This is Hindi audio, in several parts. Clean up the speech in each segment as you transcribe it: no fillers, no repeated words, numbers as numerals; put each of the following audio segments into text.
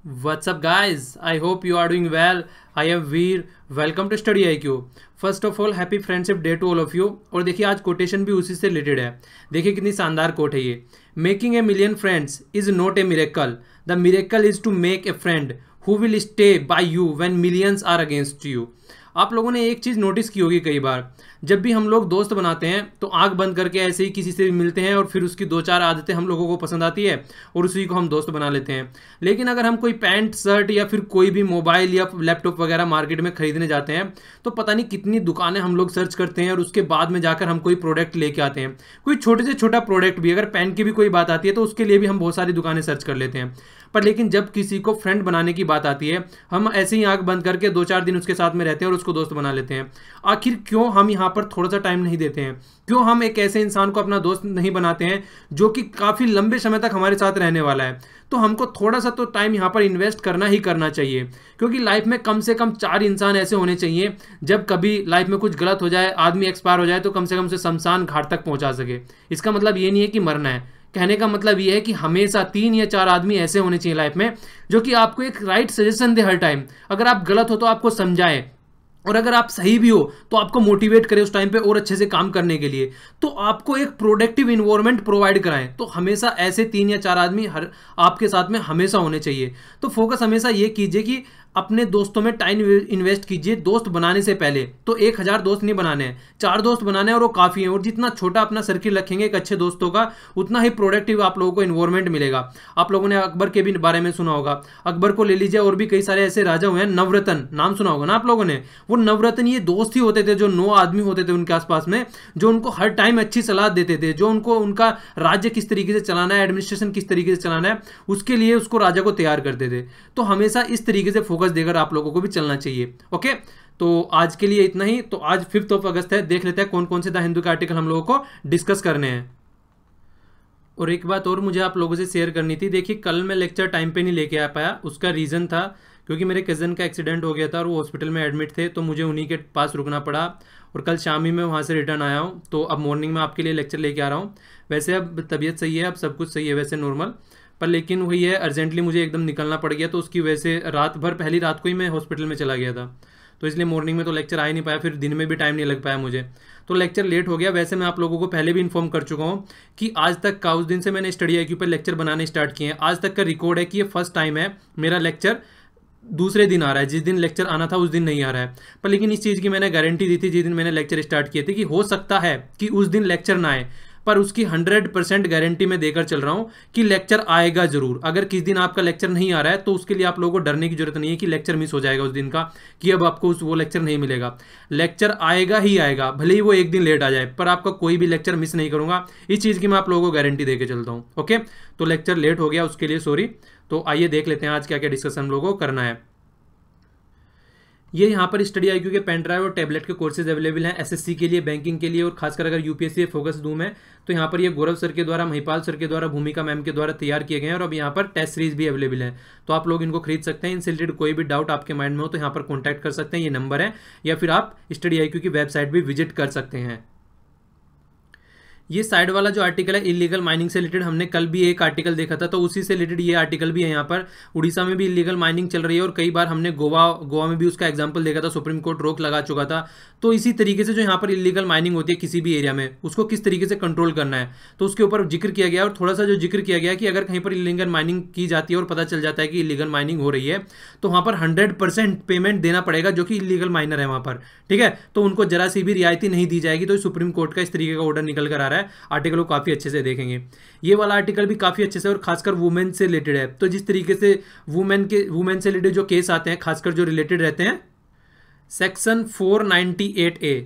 What's up, guys? I hope you are doing well. I am Veer. Welcome to Study IQ. First of all happy friendship day to all of you. और देखिए आज कोटेशन भी उसी से रिलेटेड है। देखिए कितनी शानदार कोट है ये। Making a million friends is not a miracle, the miracle is to make a friend who will stay by you when millions are against you. आप लोगों ने एक चीज़ नोटिस की होगी, कई बार जब भी हम लोग दोस्त बनाते हैं तो आंख बंद करके ऐसे ही किसी से भी मिलते हैं और फिर उसकी दो चार आदतें हम लोगों को पसंद आती है और उसी को हम दोस्त बना लेते हैं। लेकिन अगर हम कोई पैंट शर्ट या फिर कोई भी मोबाइल या लैपटॉप वगैरह मार्केट में खरीदने जाते हैं तो पता नहीं कितनी दुकानें हम लोग सर्च करते हैं और उसके बाद में जाकर हम कोई प्रोडक्ट लेके आते हैं। कोई छोटे से छोटा प्रोडक्ट भी, अगर पेन की भी कोई बात आती है तो उसके लिए भी हम बहुत सारी दुकानें सर्च कर लेते हैं। पर लेकिन जब किसी को फ्रेंड बनाने की बात आती है हम ऐसे ही आंख बंद करके दो चार दिन उसके साथ में रहते हैं और उसको दोस्त बना लेते हैं। आखिर क्यों हम यहाँ पर थोड़ा सा टाइम नहीं देते हैं? क्यों हम एक ऐसे इंसान को अपना दोस्त नहीं बनाते हैं जो कि काफ़ी लंबे समय तक हमारे साथ रहने वाला है? तो हमको थोड़ा सा तो टाइम यहाँ पर इन्वेस्ट करना ही करना चाहिए, क्योंकि लाइफ में कम से कम 4 इंसान ऐसे होने चाहिए जब कभी लाइफ में कुछ गलत हो जाए, आदमी एक्सपायर हो जाए तो कम से कम उसे शमशान घाट तक पहुंचा सके। इसका मतलब ये नहीं है कि मरना है, कहने का मतलब ये है कि हमेशा 3 या 4 आदमी ऐसे होने चाहिए लाइफ में जो कि आपको एक राइट सजेशन दे हर टाइम। अगर आप गलत हो तो आपको समझाए, और अगर आप सही भी हो तो आपको मोटिवेट करे उस टाइम पे और अच्छे से काम करने के लिए। तो आपको एक प्रोडक्टिव इन्वायरमेंट प्रोवाइड कराएं। तो हमेशा ऐसे 3 या 4 आदमी हर आपके साथ में हमेशा होने चाहिए। तो फोकस हमेशा ये कीजिए कि अपने दोस्तों में टाइम इन्वेस्ट कीजिए। दोस्त बनाने से पहले तो 1000 दोस्त नहीं बनाने हैं, 4 दोस्त बनाने हैं और वो काफ़ी हैं। और जितना छोटा अपना सर्किल रखेंगे एक अच्छे दोस्तों का, उतना ही प्रोडक्टिव आप लोगों को इन्वायरमेंट मिलेगा। आप लोगों ने अकबर के भी बारे में सुना होगा। अकबर को ले लीजिए, और भी कई सारे ऐसे राजा हुए हैं। नवरत्न नाम सुना होगा ना आप लोगों ने। वो नवरत्न ये दोस्त ही होते थे, जो 9 आदमी होते थे उनके आसपास में, जो उनको हर टाइम अच्छी सलाह देते थे, जो उनको उनका राज्य किस तरीके से चलाना है, एडमिनिस्ट्रेशन किस तरीके से चलाना है, उसके लिए उसको राजा को तैयार करते थे। तो हमेशा इस तरीके से फोकस देकर आप लोगों को भी चलना चाहिए। ओके, तो आज के लिए इतना ही। तो आज 5 अगस्त है, देख लेते हैं कौन कौन से द हिंदू के आर्टिकल हम लोगों को डिस्कस करने हैं। और एक बात और मुझे आप लोगों से शेयर करनी थी। देखिए कल मैं लेक्चर टाइम पे नहीं लेके आ पाया, उसका रीज़न था क्योंकि मेरे कज़न का एक्सीडेंट हो गया था और वो हॉस्पिटल में एडमिट थे, तो मुझे उन्हीं के पास रुकना पड़ा। और कल शाम ही मैं वहाँ से रिटर्न आया हूँ, तो अब मॉर्निंग में आपके लिए लेक्चर लेके आ रहा हूँ। वैसे अब तबीयत सही है, अब सब कुछ सही है वैसे नॉर्मल, पर लेकिन वही है अर्जेंटली मुझे एकदम निकलना पड़ गया। तो उसकी वजह से रात भर, पहली रात को ही मैं हॉस्पिटल में चला गया था, तो इसलिए मॉर्निंग में तो लेक्चर आ ही नहीं पाया। फिर दिन में भी टाइम नहीं लग पाया मुझे, तो लेक्चर लेट हो गया। वैसे मैं आप लोगों को पहले भी इन्फॉर्म कर चुका हूँ कि आज तक का, उस दिन से मैंने स्टडी IQ पर लेक्चर बनाने स्टार्ट किए हैं, आज तक का रिकॉर्ड है कि ये फर्स्ट टाइम है मेरा लेक्चर दूसरे दिन आ रहा है। जिस दिन लेक्चर आना था उस दिन नहीं आ रहा है। पर लेकिन इस चीज़ की मैंने गारंटी दी थी जिस दिन मैंने लेक्चर स्टार्ट किए थे कि हो सकता है कि उस दिन लेक्चर ना आए, पर उसकी 100% गारंटी मैं देकर चल रहा हूँ कि लेक्चर आएगा जरूर। अगर किस दिन आपका लेक्चर नहीं आ रहा है तो उसके लिए आप लोगों को डरने की जरूरत नहीं है कि लेक्चर मिस हो जाएगा उस दिन का, कि अब आपको वो लेक्चर नहीं मिलेगा। लेक्चर आएगा ही आएगा, भले ही वो एक दिन लेट आ जाए, पर आपका कोई भी लेक्चर मिस नहीं करूँगा। इस चीज़ की मैं आप लोगों को गारंटी दे के चलता हूँ। ओके, तो लेक्चर लेट हो गया उसके लिए सॉरी। तो आइए देख लेते हैं आज क्या क्या डिस्कशन हम लोगों को करना है। ये यहाँ पर स्टडी IQ के पेन ड्राइव और टैबलेट के कोर्सेज अवेलेबल हैं SSC के लिए, बैंकिंग के लिए, और खासकर अगर UPSC फोकस दूँ मैं तो यहाँ पर ये गौरव सर के द्वारा, महिपाल सर के द्वारा, भूमिका मैम के द्वारा तैयार किए गए हैं। और अब यहाँ पर टेस्ट सीरीज भी अवेलेबल है, तो आप लोग इनको खरीद सकते हैं। इनसे रिलेटेड कोई भी डाउट आपके माइंड में हो तो यहाँ पर कॉन्टैक्ट कर सकते हैं, ये नंबर है, या फिर आप स्टडी IQ की वेबसाइट भी विजिट कर सकते हैं। ये साइड वाला जो आर्टिकल है इलीगल माइनिंग से रिलेटेड, हमने कल भी एक आर्टिकल देखा था, तो उसी से रिलेटेड ये आर्टिकल भी है। यहाँ पर उड़ीसा में भी इलीगल माइनिंग चल रही है, और कई बार हमने गोवा में भी उसका एग्जांपल देखा था, सुप्रीम कोर्ट रोक लगा चुका था। तो इसी तरीके से जो यहाँ पर इलीगल माइनिंग होती है किसी भी एरिया में, उसको किस तरीके से कंट्रोल करना है, तो उसके ऊपर जिक्र किया गया। और थोड़ा सा जो जिक्र किया गया कि अगर कहीं पर इलीगल माइनिंग की जाती है और पता चल जाता है कि इलीगल माइनिंग हो रही है, तो वहाँ पर 100% पेमेंट देना पड़ेगा जो कि इलीगल माइनर है वहाँ पर, ठीक है। तो उनको जरा सी भी रियायती नहीं दी जाएगी। तो सुप्रीम कोर्ट का इस तरीके का ऑर्डर निकल कर आ रहा है। आर्टिकल काफ़ी अच्छे से देखेंगे। ये वाला आर्टिकल भी काफ़ी अच्छे से, और खासकर वुमेन से रिलेटेड है। तो जिस तरीके से वुमेन से रिलेटेड जो केस आते हैं, खासकर जो रिलेटेड रहते हैं सेक्शन 498A,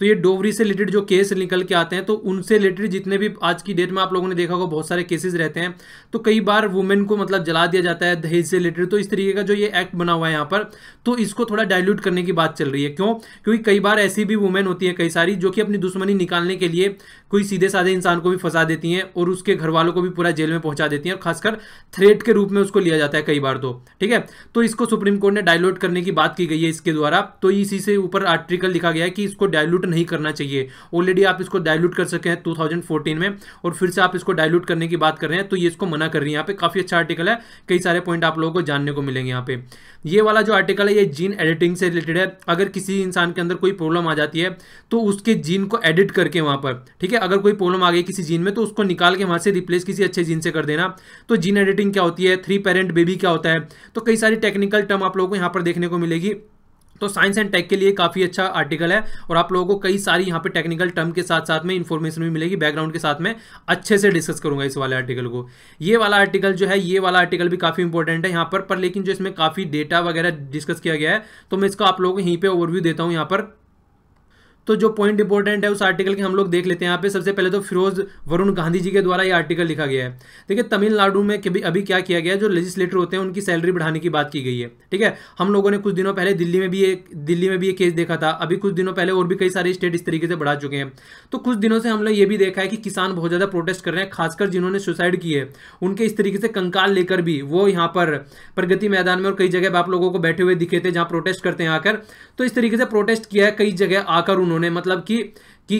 तो ये डोवरी से रिलेटेड जो केस निकल के आते हैं, तो उनसे रिलेटेड जितने भी आज की डेट में आप लोगों ने देखा होगा बहुत सारे केसेस रहते हैं। तो कई बार वुमेन को मतलब जला दिया जाता है दहेज से रिलेटेड। तो इस तरीके का जो ये एक्ट बना हुआ है यहाँ पर, तो इसको थोड़ा डाइल्यूट करने की बात चल रही है। क्यों? क्योंकि कई बार ऐसी भी वुमेन होती है कई सारी, जो कि अपनी दुश्मनी निकालने के लिए कोई सीधे साधे इंसान को भी फंसा देती हैं और उसके घर वालों को भी पूरा जेल में पहुंचा देती हैं, और खासकर थ्रेट के रूप में उसको लिया जाता है कई बार, तो ठीक है। तो इसको सुप्रीम कोर्ट ने डाइल्यूट करने की बात की गई है इसके द्वारा। तो इसी से ऊपर आर्टिकल लिखा गया है कि इसको डाइल्यूट नहीं करना चाहिए। ऑलरेडी आप इसको डाइल्यूट कर सके हैं 2014 में और फिर से आप इसको डाइल्यूट करने की बात कर रहे हैं, तो ये इसको मना कर रही है। यहाँ पे काफ़ी अच्छा आर्टिकल है, कई सारे पॉइंट आप लोगों को जानने को मिलेंगे यहाँ पे। ये वाला जो आर्टिकल है ये जीन एडिटिंग से रिलेटेड है। अगर किसी इंसान के अंदर कोई प्रॉब्लम आ जाती है तो उसके जीन को एडिट करके वहाँ पर, ठीक है, अगर कोई प्रॉब्लम आ गई किसी जीन में तो उसको निकाल के वहाँ से रिप्लेस किसी अच्छे जीन से कर देना। तो जीन एडिटिंग क्या होती है, 3 पेरेंट बेबी क्या होता है, तो कई सारी टेक्निकल टर्म आप लोगों को यहाँ पर देखने को मिलेगी। तो साइंस एंड टेक के लिए काफ़ी अच्छा आर्टिकल है और आप लोगों को कई सारी यहाँ पे टेक्निकल टर्म के साथ साथ में इंफॉर्मेशन भी मिलेगी, बैकग्राउंड के साथ में अच्छे से डिस्कस करूंगा इस वाले आर्टिकल को। ये वाला आर्टिकल जो है, ये वाला आर्टिकल भी काफ़ी इंपॉर्टेंट है यहाँ पर लेकिन जो इसमें काफ़ी डेटा वगैरह डिस्कस किया गया है तो मैं इसको आप लोगों को यहीं पर ओवरव्यू देता हूँ यहाँ पर। तो जो पॉइंट इंपॉर्टेंट है उस आर्टिकल के हम लोग देख लेते हैं यहाँ पे। सबसे पहले तो फिरोज वरुण गांधी जी के द्वारा ये आर्टिकल लिखा गया है। देखिए तमिलनाडु में अभी क्या किया गया है, जो लेजिस्लेटर होते हैं उनकी सैलरी बढ़ाने की बात की गई है, ठीक है। हम लोगों ने कुछ दिनों पहले दिल्ली में भी एक केस देखा था, अभी कुछ दिनों पहले और भी कई सारे स्टेट इस तरीके से बढ़ा चुके हैं। तो कुछ दिनों से हमने ये भी देखा है कि किसान बहुत ज़्यादा प्रोटेस्ट कर रहे हैं, खासकर जिन्होंने सुसाइड की है उनके इस तरीके से कंकाल लेकर भी वो यहाँ पर प्रगति मैदान में और कई जगह आप लोगों को बैठे हुए दिखे थे जहाँ प्रोटेस्ट करते हैं आकर। तो इस तरीके से प्रोटेस्ट किया है कई जगह आकर उन्होंने, मतलब कि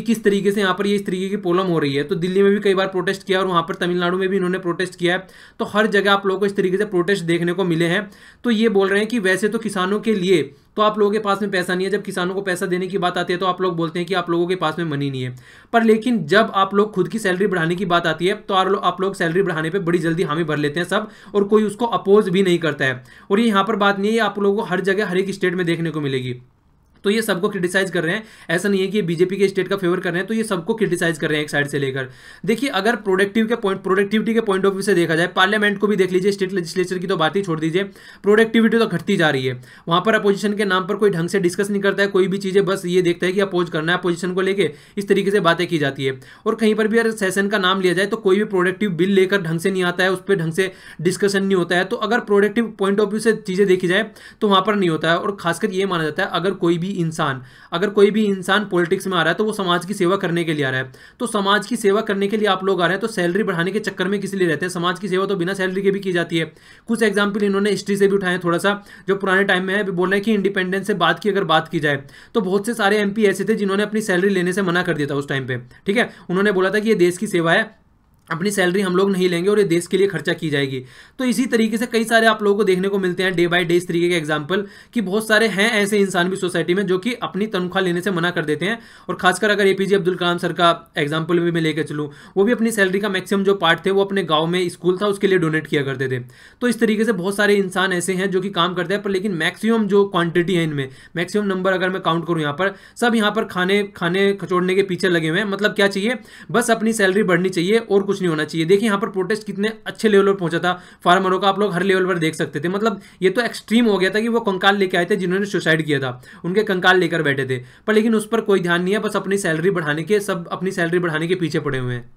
किस तरीके से यहाँ पर ये इस तरीके की प्रॉब्लम हो रही है। तो दिल्ली में भी कई बार प्रोटेस्ट किया और वहाँ पर तमिलनाडु में भी इन्होंने प्रोटेस्ट किया है। तो हर जगह आप लोगों को इस तरीके से प्रोटेस्ट देखने को मिले हैं। तो ये बोल रहे हैं कि वैसे तो किसानों के लिए तो आप लोगों के पास में पैसा नहीं है, जब किसानों को पैसा देने की बात आती है तो आप लोग बोलते हैं कि आप लोगों के पास में मनी नहीं है, पर लेकिन जब आप लोग खुद की सैलरी बढ़ाने की बात आती है तो आप लोग सैलरी बढ़ाने पे बड़ी जल्दी हामी भर लेते हैं सब, और कोई उसको अपोज भी नहीं करता है। और ये यहाँ पर बात नहीं है, ये आप लोगों को हर जगह हर एक स्टेट में देखने को मिलेगी। तो ये सबको क्रिटिसाइज कर रहे हैं, ऐसा नहीं है कि ये बीजेपी के स्टेट का फेवर कर रहे हैं, तो ये सबको क्रिटिसाइज कर रहे हैं एक साइड से लेकर। देखिए अगर प्रोडक्टिविटी के पॉइंट ऑफ व्यू से देखा जाए, पार्लियामेंट को भी देख लीजिए, स्टेट लेजिस्लेचर की तो बात ही छोड़ दीजिए, प्रोडक्टिविटी तो घटती जा रही है। वहां पर अपोजिशन के नाम पर कोई ढंग से डिस्कस नहीं करता है कोई भी चीजें, बस ये देखता है कि अपोज करना है, अपोजिशन को लेकर इस तरीके से बातें की जाती है। और कहीं पर भी अगर सेशन का नाम लिया जाए तो कोई भी प्रोडक्टिव बिल लेकर ढंग से नहीं आता है, उस पर ढंग से डिस्कशन नहीं होता है। तो अगर प्रोडक्टिव पॉइंट ऑफ व्यू से चीजें देखी जाए तो वहां पर नहीं होता है। और खासकर ये माना जाता है अगर कोई भी इंसान पॉलिटिक्स में आ रहा है तो वो समाज की सेवा करने के लिए आ रहा है। तो समाज की सेवा करने के लिए आप लोग आ रहे हैं, तो सैलरी बढ़ाने के चक्कर में किस लिए रहते हैं? समाज की सेवा तो बिना सैलरी के भी की जाती है। कुछ एग्जांपल इन्होंने हिस्ट्री से भी उठाए थोड़ा सा, जो पुराने टाइम में है। बोल रहे हैं कि इंडिपेंडेंस से बाद की अगर बात की जाए तो बहुत से सारे एमपी ऐसे थे जिन्होंने अपनी सैलरी लेने से मना कर दिया था उस टाइम पे, ठीक है। उन्होंने बोला था कि ये देश की सेवा है, अपनी सैलरी हम लोग नहीं लेंगे और ये देश के लिए खर्चा की जाएगी। तो इसी तरीके से कई सारे आप लोगों को देखने को मिलते हैं डे बाय डे इस तरीके के एग्जांपल, कि बहुत सारे हैं ऐसे इंसान भी सोसाइटी में जो कि अपनी तनख्वाह लेने से मना कर देते हैं। और खासकर अगर एपीजे अब्दुल कलाम सर का एग्जाम्पल भी मैं लेकर चलूँ, वो भी अपनी सैलरी का मैक्सिमम जो पार्ट थे वो अपने गाँव में स्कूल था उसके लिए डोनेट किया करते थे। तो इस तरीके से बहुत सारे इंसान ऐसे हैं जो कि काम करते हैं, पर लेकिन मैक्सिमम जो क्वांटिटी है इनमें, मैक्सिमम नंबर अगर मैं काउंट करूँ यहाँ पर, सब यहाँ पर खाने खचोड़ने के पीछे लगे हुए हैं। मतलब क्या चाहिए? बस अपनी सैलरी बढ़नी चाहिए और कुछ नहीं होना चाहिए। देखिए पर प्रोटेस्ट कितने अच्छे लेवल पर पहुंचा था फार्मरों का, आप लोग हर लेवल पर देख सकते थे। मतलब ये तो एक्सट्रीम हो गया था कि वो कंकाल लेके आए थे जिन्होंने सुसाइड किया था, उनके कंकाल लेकर बैठे थे, पर लेकिन उस पर कोई ध्यान नहीं है। बस अपनी सैलरी बढ़ाने के पीछे पड़े हुए हैं।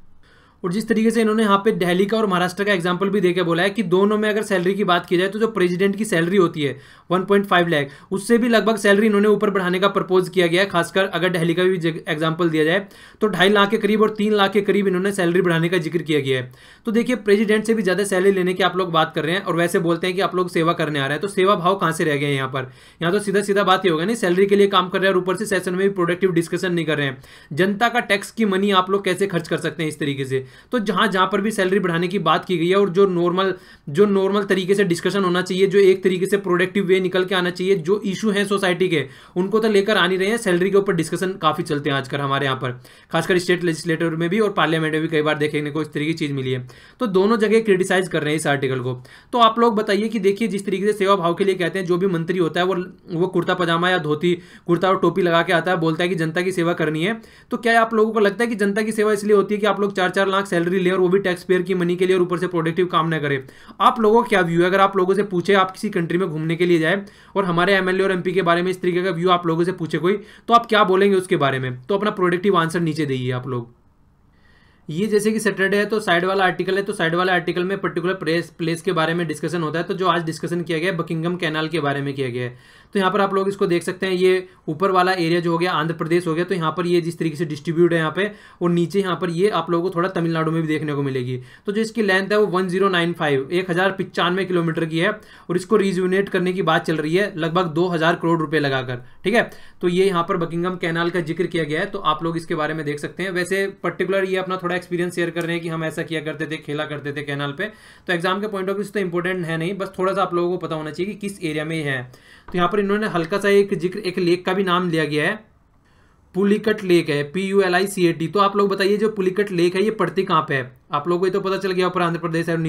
और जिस तरीके से इन्होंने यहाँ पे दिल्ली का और महाराष्ट्र का एग्जांपल भी देके बोला है कि दोनों में अगर सैलरी की बात की जाए तो जो प्रेसिडेंट की सैलरी होती है 1.5 लाख, उससे भी लगभग सैलरी इन्होंने ऊपर बढ़ाने का प्रपोज किया गया है। खासकर अगर दिल्ली का भी एग्जांपल दिया जाए तो 2.5 लाख के करीब और 3 लाख के करीब इन्होंने सैलरी बढ़ाने का जिक्र किया गया है। तो देखिए प्रेसिडेंट से भी ज्यादा सैलरी लेने की आप लोग बात कर रहे हैं और वैसे बोलते हैं कि आप लोग सेवा करने आ रहे हैं, तो सेवा भाव कहाँ से रह गए यहाँ पर? यहाँ तो सीधा सीधा बात ही होगा, नहीं सैलरी के लिए काम कर रहे हैं और ऊपर से सेशन में भी प्रोडक्टिव डिस्कशन नहीं कर रहे हैं। जनता का टैक्स की मनी आप लोग कैसे खर्च कर सकते हैं इस तरीके से? तो जहां पर भी सैलरी बढ़ाने की बात की गई है और जो नॉर्मल तरीके से डिस्कशन होना चाहिए, जो एक तरीके से प्रोडक्टिव वे निकल के आना चाहिए, जो इशू है सोसाइटी के उनको तो लेकर आ नहीं रहे हैं। सैलरी के ऊपर डिस्कशन काफी चलते हैं आजकल हमारे यहाँ पर, खासकर स्टेट लेजिस्लेटर में भी और पार्लियामेंट में भी कई बार देखने को इस तरीके की चीज मिली है। तो दोनों जगह क्रिटिसाइज कर रहे हैं इस आर्टिकल को। तो आप लोग बताइए कि देखिए जिस तरीके से सेवा भाव के लिए कहते हैं, जो भी मंत्री होता है वो कुर्ता पजामा या धोती कुर्ता और टोपी लगा के आता है, बोलता है कि जनता की सेवा करनी है। तो क्या आप लोगों को लगता है कि जनता की सेवा इसलिए होती है कि आप लोग 4-4 लाख सैलरी ले और वो भी टैक्स पेयर की मनी के लिए और ऊपर से प्रोडक्टिव काम ना करे? आप लोगों का क्या व्यू है? अगर आप लोगों से पूछे, आप किसी कंट्री में घूमने के लिए जाए और हमारे एमएलए और एमपी के बारे में इस तरीके का व्यू आप लोगों से पूछे कोई, तो आप क्या बोलेंगे उसके बारे में? तो अपना प्रोडक्टिव आंसर नीचे दीजिए आप लोग। ये जैसे कि सैटरडे है तो साइड वाला आर्टिकल है, तो साइड वाला आर्टिकल में पर्टिकुलर प्लेस के बारे में डिस्कशन होता है। तो जो आज डिस्कशन किया गया है बकिंगम कैनाल के बारे में किया गया है। तो यहाँ पर आप लोग इसको देख सकते हैं, ये ऊपर वाला एरिया जो हो गया आंध्र प्रदेश हो गया, तो यहाँ पर ये जिस तरीके से डिस्ट्रीब्यूट है यहाँ पे, और नीचे यहाँ पर ये आप लोगों को थोड़ा तमिलनाडु में भी देखने को मिलेगी। तो जो इसकी लेंथ है वो 1095 किलोमीटर की है, और इसको रिजुनेट करने की बात चल रही है लगभग 2000 करोड़ रुपए लगाकर, ठीक है। तो ये यहाँ पर बकिंगम कैनाल का जिक्र किया गया है, तो आप लोग इसके बारे में देख सकते हैं। वैसे पर्टिकुलर ये अपना थोड़ा एक्सपीरियंस शेयर कर रहे हैं कि हम ऐसा किया करते थे, खेला करते थे कैनाल पे, तो एग्जाम के पॉइंट ऑफ व्यू से तो इंपॉर्टेंट है नहीं, बस थोड़ा सा आप लोगों को पता होना चाहिए कि किस एरिया में है। तो यहाँ पर इन्होंने हल्का सा एक जिक्र, एक लेक का भी नाम लिया गया है, पुलिकट लेक है, PULICAT। तो आप लोग बताइए जो पुलिकट लेक है ये पड़ती कहाँ पे है? आप लोगों को ये तो पता चल गया, ऊपर आंध्र प्रदेश है और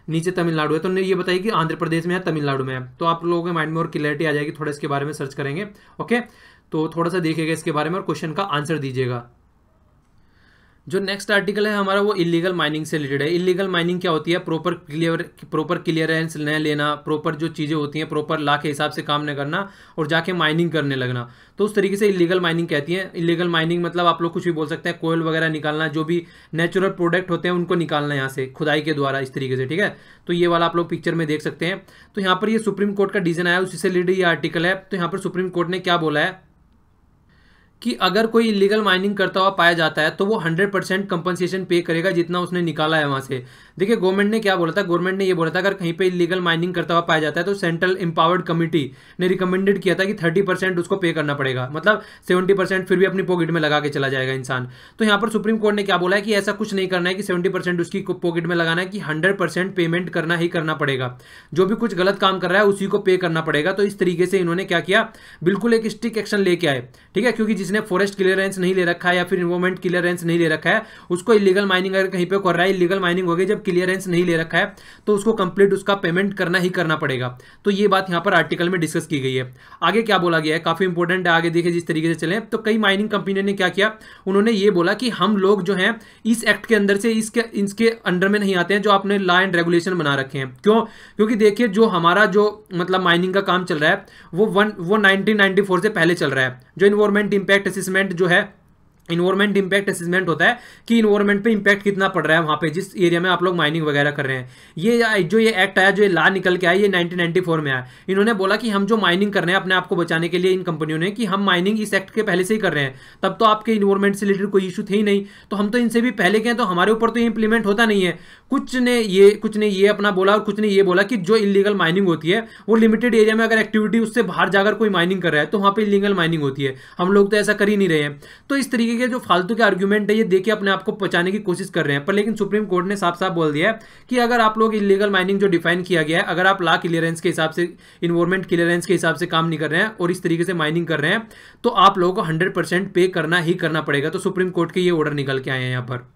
नीचे तमिलनाडु है। तो ये बताइए कि आंध्र प्रदेश में है, तमिलनाडु में है। तो आप लोगों के माइंड में और क्लैरिटी आ जाएगी, थोड़ा इसके बारे में सर्च करेंगे। ओके, तो थोड़ा सा देखिएगा इसके बारे में और क्वेश्चन का आंसर दीजिएगा। जो नेक्स्ट आर्टिकल है हमारा वो इलीगल माइनिंग से रिलेटेड है। इलीगल माइनिंग क्या होती है? प्रॉपर क्लियरेंस न लेना, प्रॉपर जो चीज़ें होती हैं प्रॉपर लॉ के हिसाब से काम न करना और जाके माइनिंग करने लगना, तो उस तरीके से इलीगल माइनिंग कहती है। इलीगल माइनिंग मतलब आप लोग कुछ भी बोल सकते हैं, कोयल वगैरह निकालना, जो भी नेचुरल प्रोडक्ट होते हैं उनको निकालना यहाँ से खुदाई के द्वारा, इस तरीके से, ठीक है। तो ये वाला आप लोग पिक्चर में देख सकते हैं। तो यहाँ पर ये सुप्रीम कोर्ट का डिसीजन आया, उसी से रिलेटेड ये आर्टिकल है। तो यहाँ पर सुप्रीम कोर्ट ने क्या बोला है कि अगर कोई इलीगल माइनिंग करता हुआ पाया जाता है तो वो 100% कंपनसेशन पे करेगा जितना उसने निकाला है वहां से। देखिए गवर्नमेंट ने क्या बोला था, गवर्नमेंट ने ये बोला था अगर कहीं पे इलीगल माइनिंग करता हुआ पाया जाता है तो सेंट्रल एम्पावर्ड कमेटी ने रिकमेंडेड किया था कि 30% उसको पे करना पड़ेगा, मतलब 70% फिर भी अपनी पॉकेट में लगा के चला जाएगा इंसान। तो यहाँ पर सुप्रीम कोर्ट ने क्या बोला है कि ऐसा कुछ नहीं करना है कि 70% उसकी पॉकेट में लगाना है, कि 100% पेमेंट करना ही करना पड़ेगा। जो भी कुछ गलत काम कर रहा है उसी को पे करना पड़ेगा। तो इस तरीके से इन्होंने क्या किया, बिल्कुल एक स्ट्रिक्ट एक्शन लेके आए, ठीक है। क्योंकि जिसने फॉरेस्ट क्लियरेंस नहीं ले रखा है या फिर इन्वायरमेंट क्लियरेंस नहीं ले रखा है उसको इलीगल माइनिंग अगर कहीं पे कर रहा है, इलीगल माइनिंग हो गई, जब क्लियरेंस नहीं ले रखा है तो उसको कंप्लीट उसका पेमेंट करना ही करना पड़ेगा। तो ये बात यहां पर आर्टिकल में डिस्कस की गई है। आगे क्या बोला गया है, काफी इंपॉर्टेंट है, आगे देखिए जिस तरीके से चले। तो कई माइनिंग कंपनियों ने क्या किया, उन्होंने ये बोला कि हम लोग जो है इस एक्ट के अंदर से इसके अंडर में नहीं आते हैं, जो आपने लॉ एंड रेगुलेशन बना रखे हैं। क्यों? क्योंकि देखिए जो हमारा जो मतलब माइनिंग का काम चल रहा है वो 1994 से पहले चल रहा है। जो इन्वायरमेंट इंपैक्ट असेसमेंट जो है, इन्वायरमेंट इंपैक्ट असेसमेंट होता है कि इन्वायरमेंट पे इंपैक्ट कितना पड़ रहा है वहां पे जिस एरिया में आप लोग माइनिंग वगैरह कर रहे हैं। ये जो ये एक्ट आया, जो ये लॉ निकल के आया, ये 1994 में आया। इन्होंने बोला कि हम जो माइनिंग कर रहे हैं अपने आप को बचाने के लिए, इन कंपनियों ने, कि हम माइनिंग इस एक्ट के पहले से ही कर रहे हैं, तब तो आपके इन्वायरमेंट से रिलेटेड कोई इशू थे ही नहीं, तो हम तो इनसे भी पहले के हैं, तो हमारे ऊपर तो ये इंप्लीमेंट होता नहीं है। कुछ ने ये अपना बोला और कुछ ने ये बोला कि जो इलीगल माइनिंग होती है वो लिमिटेड एरिया में अगर एक्टिविटी उससे बाहर जाकर कोई माइनिंग कर रहा है तो वहां पे इलीगल माइनिंग होती है, हम लोग तो ऐसा कर ही नहीं रहे हैं। तो इस तरीके के जो फालतू के आर्ग्यूमेंट है ये देके अपने आप को बचाने की कोशिश कर रहे हैं। पर लेकिन सुप्रीम कोर्ट ने साफ साफ बोल दिया है कि अगर आप लोग इलीगल माइनिंग जो डिफाइन किया गया है, अगर आप लॉ क्लियरेंस के हिसाब से, इन्वायरमेंट क्लियरेंस के हिसाब से काम नहीं कर रहे हैं और इस तरीके से माइनिंग कर रहे हैं तो आप लोगों को 100% पे करना ही करना पड़ेगा। तो सुप्रीम कोर्ट के ये ऑर्डर निकल के आए हैं। यहाँ पर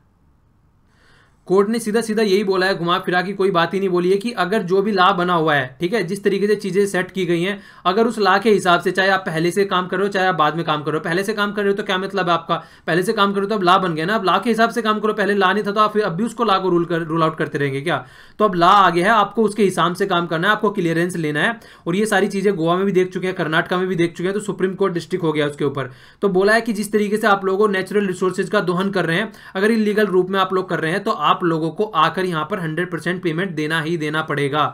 कोर्ट ने सीधा सीधा यही बोला है, घुमा फिरा की कोई बात ही नहीं बोली है कि अगर जो भी लॉ बना हुआ है, ठीक है, जिस तरीके से चीजें सेट की गई हैं, अगर उस लॉ के हिसाब से, चाहे आप पहले से काम कर रहे हो चाहे आप बाद में काम कर रहे हो, पहले से काम कर रहे हो तो क्या मतलब है आपका, पहले से काम करो तो अब लॉ बन गया ना, अब लॉ के हिसाब से काम करो, पहले लॉ नहीं था तो आप अब भी उसको लॉ को रूल आउट करते रहेंगे क्या? तो अब लॉ आ गया है, आपको उसके हिसाब से काम करना है, आपको क्लियरेंस लेना है। और ये सारी चीजें गोवा में भी देख चुके हैं, कर्नाटका में भी देख चुके हैं, तो सुप्रीम कोर्ट डिस्ट्रिक्ट हो गया उसके ऊपर। तो बोला है कि जिस तरीके से आप लोगों नेचुरल रिसोर्सेज का दोहन कर रहे हैं, अगर इलीगल रूप में आप लोग कर रहे हैं तो आप लोगों को यहां पर 100% पेमेंट देना ही देना पड़ेगा।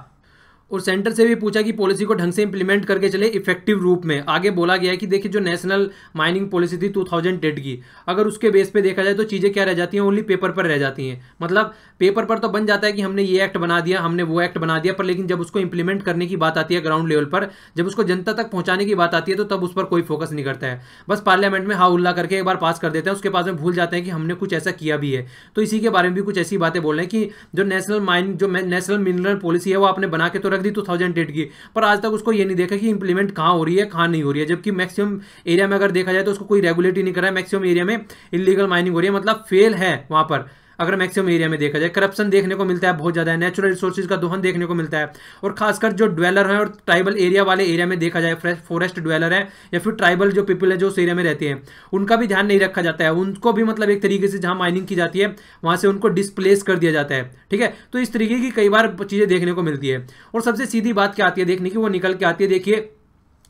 और सेंटर से भी पूछा कि पॉलिसी को ढंग से इंप्लीमेंट करके चले इफेक्टिव रूप में। आगे बोला गया है कि देखिए जो नेशनल माइनिंग पॉलिसी थी 2008 की, अगर उसके बेस पे देखा जाए तो चीजें क्या रह जाती हैं, ओनली पेपर पर रह जाती हैं। मतलब पेपर पर तो बन जाता है कि हमने ये एक्ट बना दिया, हमने वो एक्ट बना दिया, पर लेकिन जब उसको इंप्लीमेंट करने की बात आती है ग्राउंड लेवल पर, जब उसको जनता तक पहुंचाने की बात आती है तो तब उस पर कोई फोकस नहीं करता है। बस पार्लियामेंट में हा उल्ला करके एक बार पास कर देते हैं, उसके बाद में भूल जाते हैं कि हमने कुछ ऐसा किया भी है। तो इसी के बारे में भी कुछ ऐसी बातें बोल रहे हैं कि जो नेशनल मिनरल पॉलिसी है वो आपने बना के तो रख दी 2008 की, पर आज तक उसको ये नहीं देखा कि इंप्लीमेंट कहां हो रही है कहां नहीं हो रही है। जबकि मैक्सिमम एरिया में अगर देखा जाए तो उसको कोई रेगुलेट ही नहीं कर रहा है, मैक्सिमम एरिया में इलीगल माइनिंग हो रही है, मतलब फेल है वहां पर। अगर मैक्सिमम एरिया में देखा जाए करप्शन देखने को मिलता है बहुत ज्यादा है, नेचुरल रिसोर्सेज का दोहन देखने को मिलता है, और खासकर जो ड्वेलर है और ट्राइबल एरिया वाले एरिया में देखा जाए, फॉरेस्ट ड्वेलर है या फिर ट्राइबल जो पीपल है जो उस एरिया में रहते हैं, उनका भी ध्यान नहीं रखा जाता है। उनको भी मतलब एक तरीके से जहां माइनिंग की जाती है वहां से उनको डिस्प्लेस कर दिया जाता है, ठीक है। तो इस तरीके की कई बार चीजें देखने को मिलती है। और सबसे सीधी बात क्या आती है देखने की, वो निकल के आती है, देखिए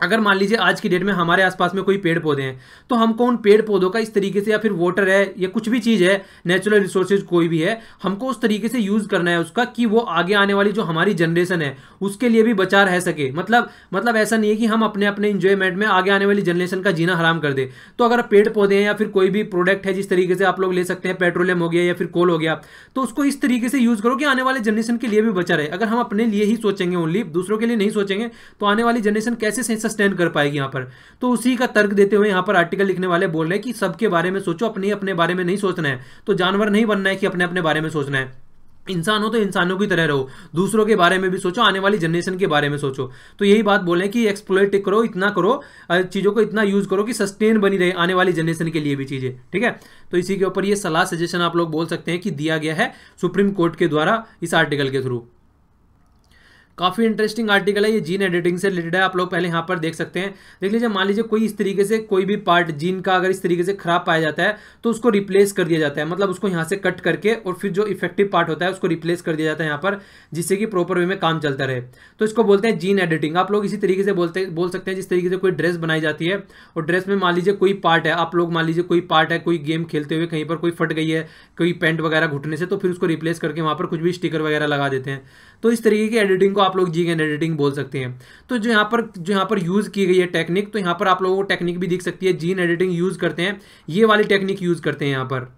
अगर मान लीजिए आज की डेट में हमारे आसपास में कोई पेड़ पौधे हैं, तो हमको उन पेड़ पौधों का इस तरीके से, या फिर वाटर है या कुछ भी चीज़ है, नेचुरल रिसोर्सेज कोई भी है, हमको उस तरीके से यूज़ करना है उसका कि वो आगे आने वाली जो हमारी जनरेशन है उसके लिए भी बचा रह सके। मतलब ऐसा नहीं है कि हम अपने अपने इंजॉयमेंट में आगे आने वाली जनरेशन का जीना हराम कर दे। तो अगर पेड़ पौधे हैं या फिर कोई भी प्रोडक्ट है जिस तरीके से आप लोग ले सकते हैं, पेट्रोलियम हो गया या फिर कोल हो गया, तो उसको इस तरीके से यूज़ करो कि आने वाले जनरेशन के लिए भी बचा रहे। अगर हम अपने लिए ही सोचेंगे, ओनली दूसरों के लिए नहीं सोचेंगे, तो आने वाली जनरेशन कैसे सस्टेन कर पाएगी यहाँ पर। तो उसी का तर्क देते हुए यहाँ पर आर्टिकल लिखने वाले बोल रहे हैं कि सबके बारे में सोचो, अपने अपने बारे में नहीं सोचना है। तो जानवर नहीं बनना है कि अपने अपने बारे में सोचना है। इंसान हो तो इंसानों की तरह रहो, दूसरों के बारे में भी सोचो, आने वाली जनरेशन के बारे में सोचो। तो यही बात बोले कि एक्सप्लॉइट करो, इतना करो, चीज़ों को इतना यूज़ करो कि सस्टेन बनी रहे आने वाली जनरेशन के लिए भी चीज़ें, ठीक है। तो इसी के ऊपर ये सलाह सजेशन आप लोग बोल सकते हैं कि दिया गया है सुप्रीम कोर्ट के द्वारा इस आर्टिकल के थ्रू। काफ़ी इंटरेस्टिंग आर्टिकल है ये, जीन एडिटिंग से रिलेटेड है। आप लोग पहले यहाँ पर देख सकते हैं, देख लीजिए। मान लीजिए कोई इस तरीके से कोई भी पार्ट जीन का अगर इस तरीके से खराब पाया जाता है तो उसको रिप्लेस कर दिया जाता है, मतलब उसको यहाँ से कट करके और फिर जो इफेक्टिव पार्ट होता है उसको रिप्लेस कर दिया जाता है यहाँ पर, जिससे कि प्रॉपर वे में काम चलता रहे। तो इसको बोलते हैं जीन एडिटिंग। आप लोग इसी तरीके से बोल सकते हैं जिस तरीके से कोई ड्रेस बनाई जाती है और ड्रेस में मान लीजिए कोई पार्ट है, आप लोग मान लीजिए कोई पार्ट है, कोई गेम खेलते हुए कहीं पर कोई फट गई है, कोई पैंट वगैरह घुटने से, तो फिर उसको रिप्लेस करके वहाँ पर कुछ भी स्टिकर वगैरह लगा देते हैं। तो इस तरीके की एडिटिंग को आप लोग जीन एडिटिंग बोल सकते हैं। तो जो यहाँ पर यूज़ की गई है टेक्निक, तो यहाँ पर आप लोगों को टेक्निक भी दिख सकती है। जीन एडिटिंग यूज़ करते हैं, ये वाली टेक्निक यूज़ करते हैं यहाँ पर।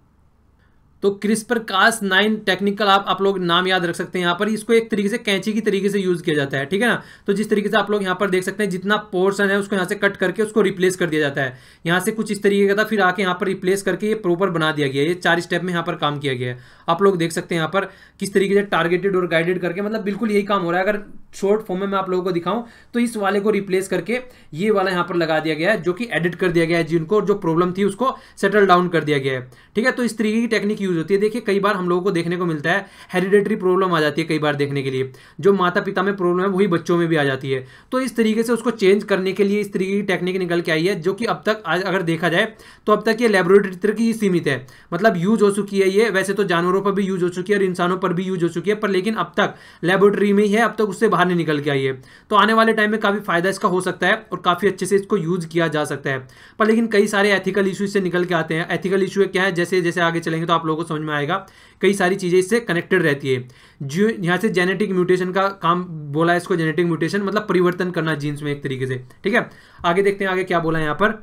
तो क्रिस्पर कास9 टेक्निकल आप लोग नाम याद रख सकते हैं। यहाँ पर इसको एक तरीके से कैंची की तरीके से यूज़ किया जाता है, ठीक है ना। तो जिस तरीके से आप लोग यहाँ पर देख सकते हैं, जितना पोर्शन है उसको यहाँ से कट करके उसको रिप्लेस कर दिया जाता है। यहाँ से कुछ इस तरीके का था, फिर आके यहाँ पर रिप्लेस करके ये प्रॉपर बना दिया गया है। ये 4 स्टेप में यहाँ पर काम किया गया है। आप लोग देख सकते हैं यहाँ पर किस तरीके से टारगेटेड और गाइडेड करके, मतलब बिल्कुल यही काम हो रहा है। अगर शॉर्ट फॉर्म में मैं आप लोगों को दिखाऊं तो इस वाले को रिप्लेस करके ये वाला यहाँ पर लगा दिया गया है, जो कि एडिट कर दिया गया है जिनको, और जो प्रॉब्लम थी उसको सेटल डाउन कर दिया गया है, ठीक है। तो इस तरीके की टेक्निक यूज होती है। देखिए कई बार हम लोगों को देखने को मिलता है हेरिडेटरी प्रॉब्लम आ जाती है कई बार देखने के लिए, जो माता पिता में प्रॉब्लम है वही बच्चों में भी आ जाती है। तो इस तरीके से उसको चेंज करने के लिए इस तरीके की टेक्निक निकल के आई है, जो कि अब तक अगर देखा जाए तो अब तक ये लेबोरेटरी तक ही सीमित है, मतलब यूज हो चुकी है ये। वैसे तो जानवरों पर भी यूज हो चुकी है और इंसानों पर भी यूज हो चुकी है, पर लेकिन अब तक लेबोरेटरी में ही है, अब तक उससे बाहर नहीं निकल के आई है। तो आने वाले टाइम में काफी फायदा इसका हो सकता है और काफी अच्छे से इसको यूज किया जा सकता है। पर लेकिन कई सारे एथिकल इशू इससे निकल के आते हैं। एथिकल इशू क्या है, जैसे जैसे आगे चलेंगे तो आप लोगों को समझ में आएगा, कई सारी चीजें इससे कनेक्टेड रहती है। जो यहाँ से जेनेटिक म्यूटेशन का काम बोला है, इसको जेनेटिक म्यूटेशन मतलब परिवर्तन करना जीन्स में एक तरीके से, ठीक है। आगे देखते हैं आगे क्या बोला है यहाँ पर।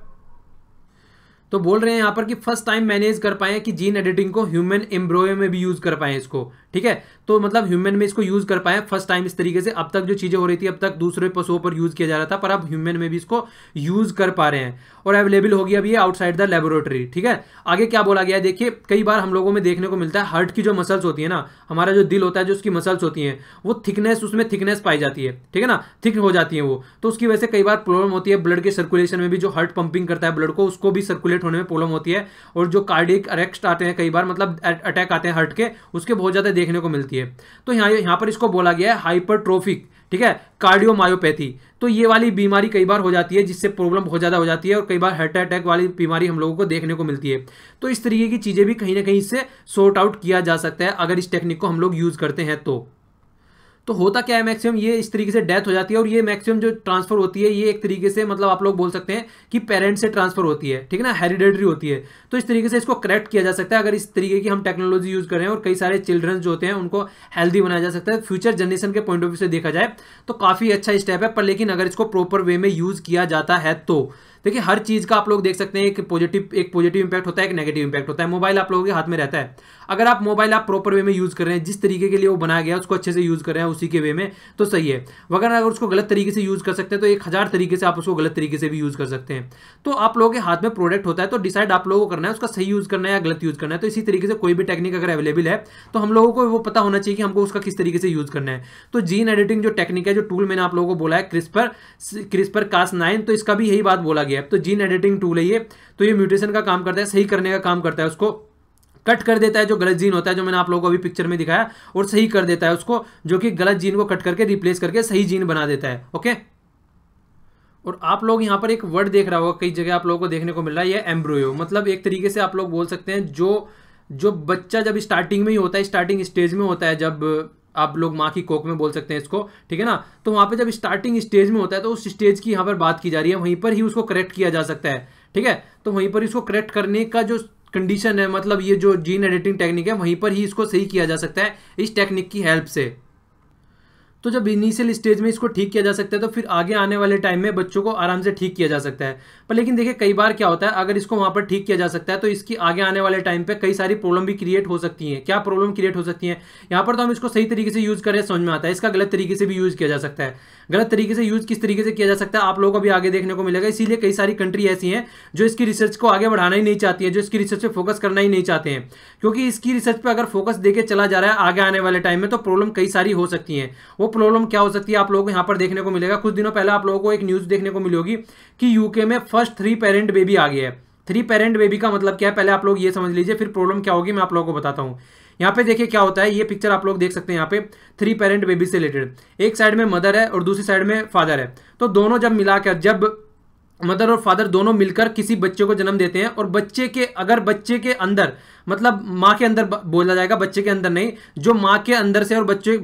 तो बोल रहे हैं यहाँ पर कि फर्स्ट टाइम मैनेज कर पाए कि जीन एडिटिंग को ह्यूमन एम्ब्रोयो में भी यूज कर पाए इसको, ठीक है। तो मतलब ह्यूमन में इसको यूज कर पाए फर्स्ट टाइम इस तरीके से। अब तक जो चीजें हो रही थी, अब तक दूसरे पशुओं पर यूज किया जा रहा था, पर अब ह्यूमन में भी इसको यूज कर पा रहे हैं और अवेलेबल हो गया अभी आउटसाइड द लेबोरेटरी, ठीक है। आगे क्या बोला गया है देखिए, कई बार हम लोगों में देखने को मिलता है हार्ट की जो मसल्स होती है ना, हमारा जो दिल होता है, जो उसकी मसल्स होती हैं, वो थिकनेस, उसमें थिकनेस पाई जाती है, ठीक है ना, थिक हो जाती है वो। तो उसकी वजह से कई बार प्रॉब्लम होती है ब्लड के सर्कुलेशन में भी, जो हार्ट पंपिंग करता है ब्लड को, उसको भी सर्कुलेट होने में प्रॉब्लम होती है। और जो कार्डियक अरेस्ट आते हैं कई बार, मतलब अटैक आते हैं हार्ट के, उसके बहुत ज्यादा देखने को मिलती है। तो यहाँ पर इसको बोला गया है हाइपरट्रोफिक, ठीक है, कार्डियोमायोपैथी। तो ये वाली बीमारी कई बार हो जाती है, जिससे प्रॉब्लम बहुत ज्यादा हो जाती है और कई बार हार्ट अटैक वाली बीमारी हम लोगों को देखने को मिलती है। तो इस तरीके की चीजें भी कहीं ना कहीं इससे सॉर्ट आउट किया जा सकता है अगर इस टेक्निक को हम लोग यूज करते हैं तो होता क्या है मैक्सिमम ये इस तरीके से डेथ हो जाती है, और ये मैक्सिमम जो ट्रांसफर होती है ये एक तरीके से, मतलब आप लोग बोल सकते हैं कि पेरेंट से ट्रांसफर होती है, ठीक है ना, हेरिडेटरी होती है। तो इस तरीके से इसको करेक्ट किया जा सकता है अगर इस तरीके की हम टेक्नोलॉजी यूज कर रहे हैं, और कई सारे चिल्ड्रंस जो होते हैं उनको हेल्दी बनाया जा सकता है। फ्यूचर जनरेशन के पॉइंट ऑफ व्यू से देखा जाए तो काफी अच्छा स्टेप है, पर लेकिन अगर इसको प्रॉपर वे में यूज किया जाता है तो देखिए हर चीज का आप लोग देख सकते हैं एक पॉजिटिव इंपैक्ट होता है, एक नेगेटिव इंपैक्ट होता है। मोबाइल आप लोगों के हाथ में रहता है, अगर आप मोबाइल आप प्रॉपर वे में यूज कर रहे हैं, जिस तरीके के लिए वो बनाया गया उसको अच्छे से यूज कर रहे हैं उसी के वे में, तो सही है। अगर उसको गलत तरीके से यूज कर सकते हैं तो 1000 तरीके से आप उसको गलत तरीके से भी यूज कर सकते हैं। तो आप लोगों के हाथ में प्रोडक्ट होता है, तो डिसाइड आप लोगों को करना है उसका सही यूज करना है या गलत यूज करना है। तो इसी तरीके से कोई भी टेक्निक अगर अवेलेबल है तो हम लोगों को वो पता होना चाहिए कि हमको उसका किस तरीके से यूज करना है। तो जीन एडिटिंग जो टेक्निक है, जो टूल मैंने आप लोगों को बोला है क्रिस्पर कास9, तो इसका भी यही बात बोला गया है। तो जीन एडिटिंग टूल है ये, तो ये म्यूटेशन का काम करता है, सही करने का काम करता है, उसको कट कर देता है जो गलत जीन होता है, जो मैंने आप लोगों को अभी पिक्चर में दिखाया, और सही कर देता है उसको, जो कि गलत जीन को कट करके रिप्लेस करके सही जीन बना देता है। ओके, और आप लोग यहाँ पर एक वर्ड देख रहा होगा, कई जगह आप लोगों को देखने को मिल रहा है, ये एम्ब्रोयो, मतलब एक तरीके से आप लोग बोल सकते हैं जो बच्चा जब स्टार्टिंग में ही होता है, स्टार्टिंग स्टेज में होता है, जब आप लोग माँ की कोख में बोल सकते हैं इसको, ठीक है ना। तो वहाँ पे जब स्टार्टिंग स्टेज में होता है तो उस स्टेज की यहाँ पर बात की जा रही है, वहीं पर ही उसको करेक्ट किया जा सकता है, ठीक है। तो वहीं पर इसको करेक्ट करने का जो कंडीशन है, मतलब ये जो जीन एडिटिंग टेक्निक है, वहीं पर ही इसको सही किया जा सकता है इस टेक्निक की हेल्प से। तो जब इनिशियल स्टेज में इसको ठीक किया जा सकता है तो फिर आगे आने वाले टाइम में बच्चों को आराम से ठीक किया जा सकता है। पर लेकिन देखिए कई बार क्या होता है, अगर इसको वहां पर ठीक किया जा सकता है तो इसकी आगे आने वाले टाइम पे कई सारी प्रॉब्लम भी क्रिएट हो सकती हैं। क्या प्रॉब्लम क्रिएट हो सकती है, यहाँ पर तो हम इसको सही तरीके से यूज करें समझ में आता है, इसका गलत तरीके से भी यूज किया जा सकता है। गलत तरीके से यूज किस तरीके से किया जा सकता है आप लोगों को भी आगे देखने को मिलेगा। इसीलिए कई सारी कंट्री ऐसी हैं जो इसकी रिसर्च को आगे बढ़ाना ही नहीं चाहती है, जो इसकी रिसर्च पे फोकस करना ही नहीं चाहते हैं, क्योंकि इसकी रिसर्च पे अगर फोकस देके चला जा रहा है आगे आने वाले टाइम में तो प्रॉब्लम कई सारी हो सकती है। वो प्रॉब्लम क्या हो सकती है आप लोगों को यहाँ पर देखने को मिलेगा। कुछ दिनों पहले आप लोगों को एक न्यूज देखने को मिली होगी कि यूके में फर्स्ट 3 पेरेंट बेबी आ गया है। 3 पेरेंट बेबी का मतलब क्या है, पहले आप लोग ये समझ लीजिए, फिर प्रॉब्लम क्या होगी मैं आप लोगों को बताता हूँ। यहाँ पे देखिए क्या होता है, ये पिक्चर आप लोग देख सकते हैं यहाँ पे 3 पेरेंट बेबी से रिलेटेड। एक साइड में मदर है और दूसरी साइड में फादर है। तो दोनों जब मिलाकर, जब मदर और फादर दोनों मिलकर किसी बच्चे को जन्म देते हैं और बच्चे के, अगर बच्चे के अंदर, मतलब माँ के अंदर बोला जाएगा, बच्चे के अंदर नहीं, जो माँ के अंदर से और बच्चे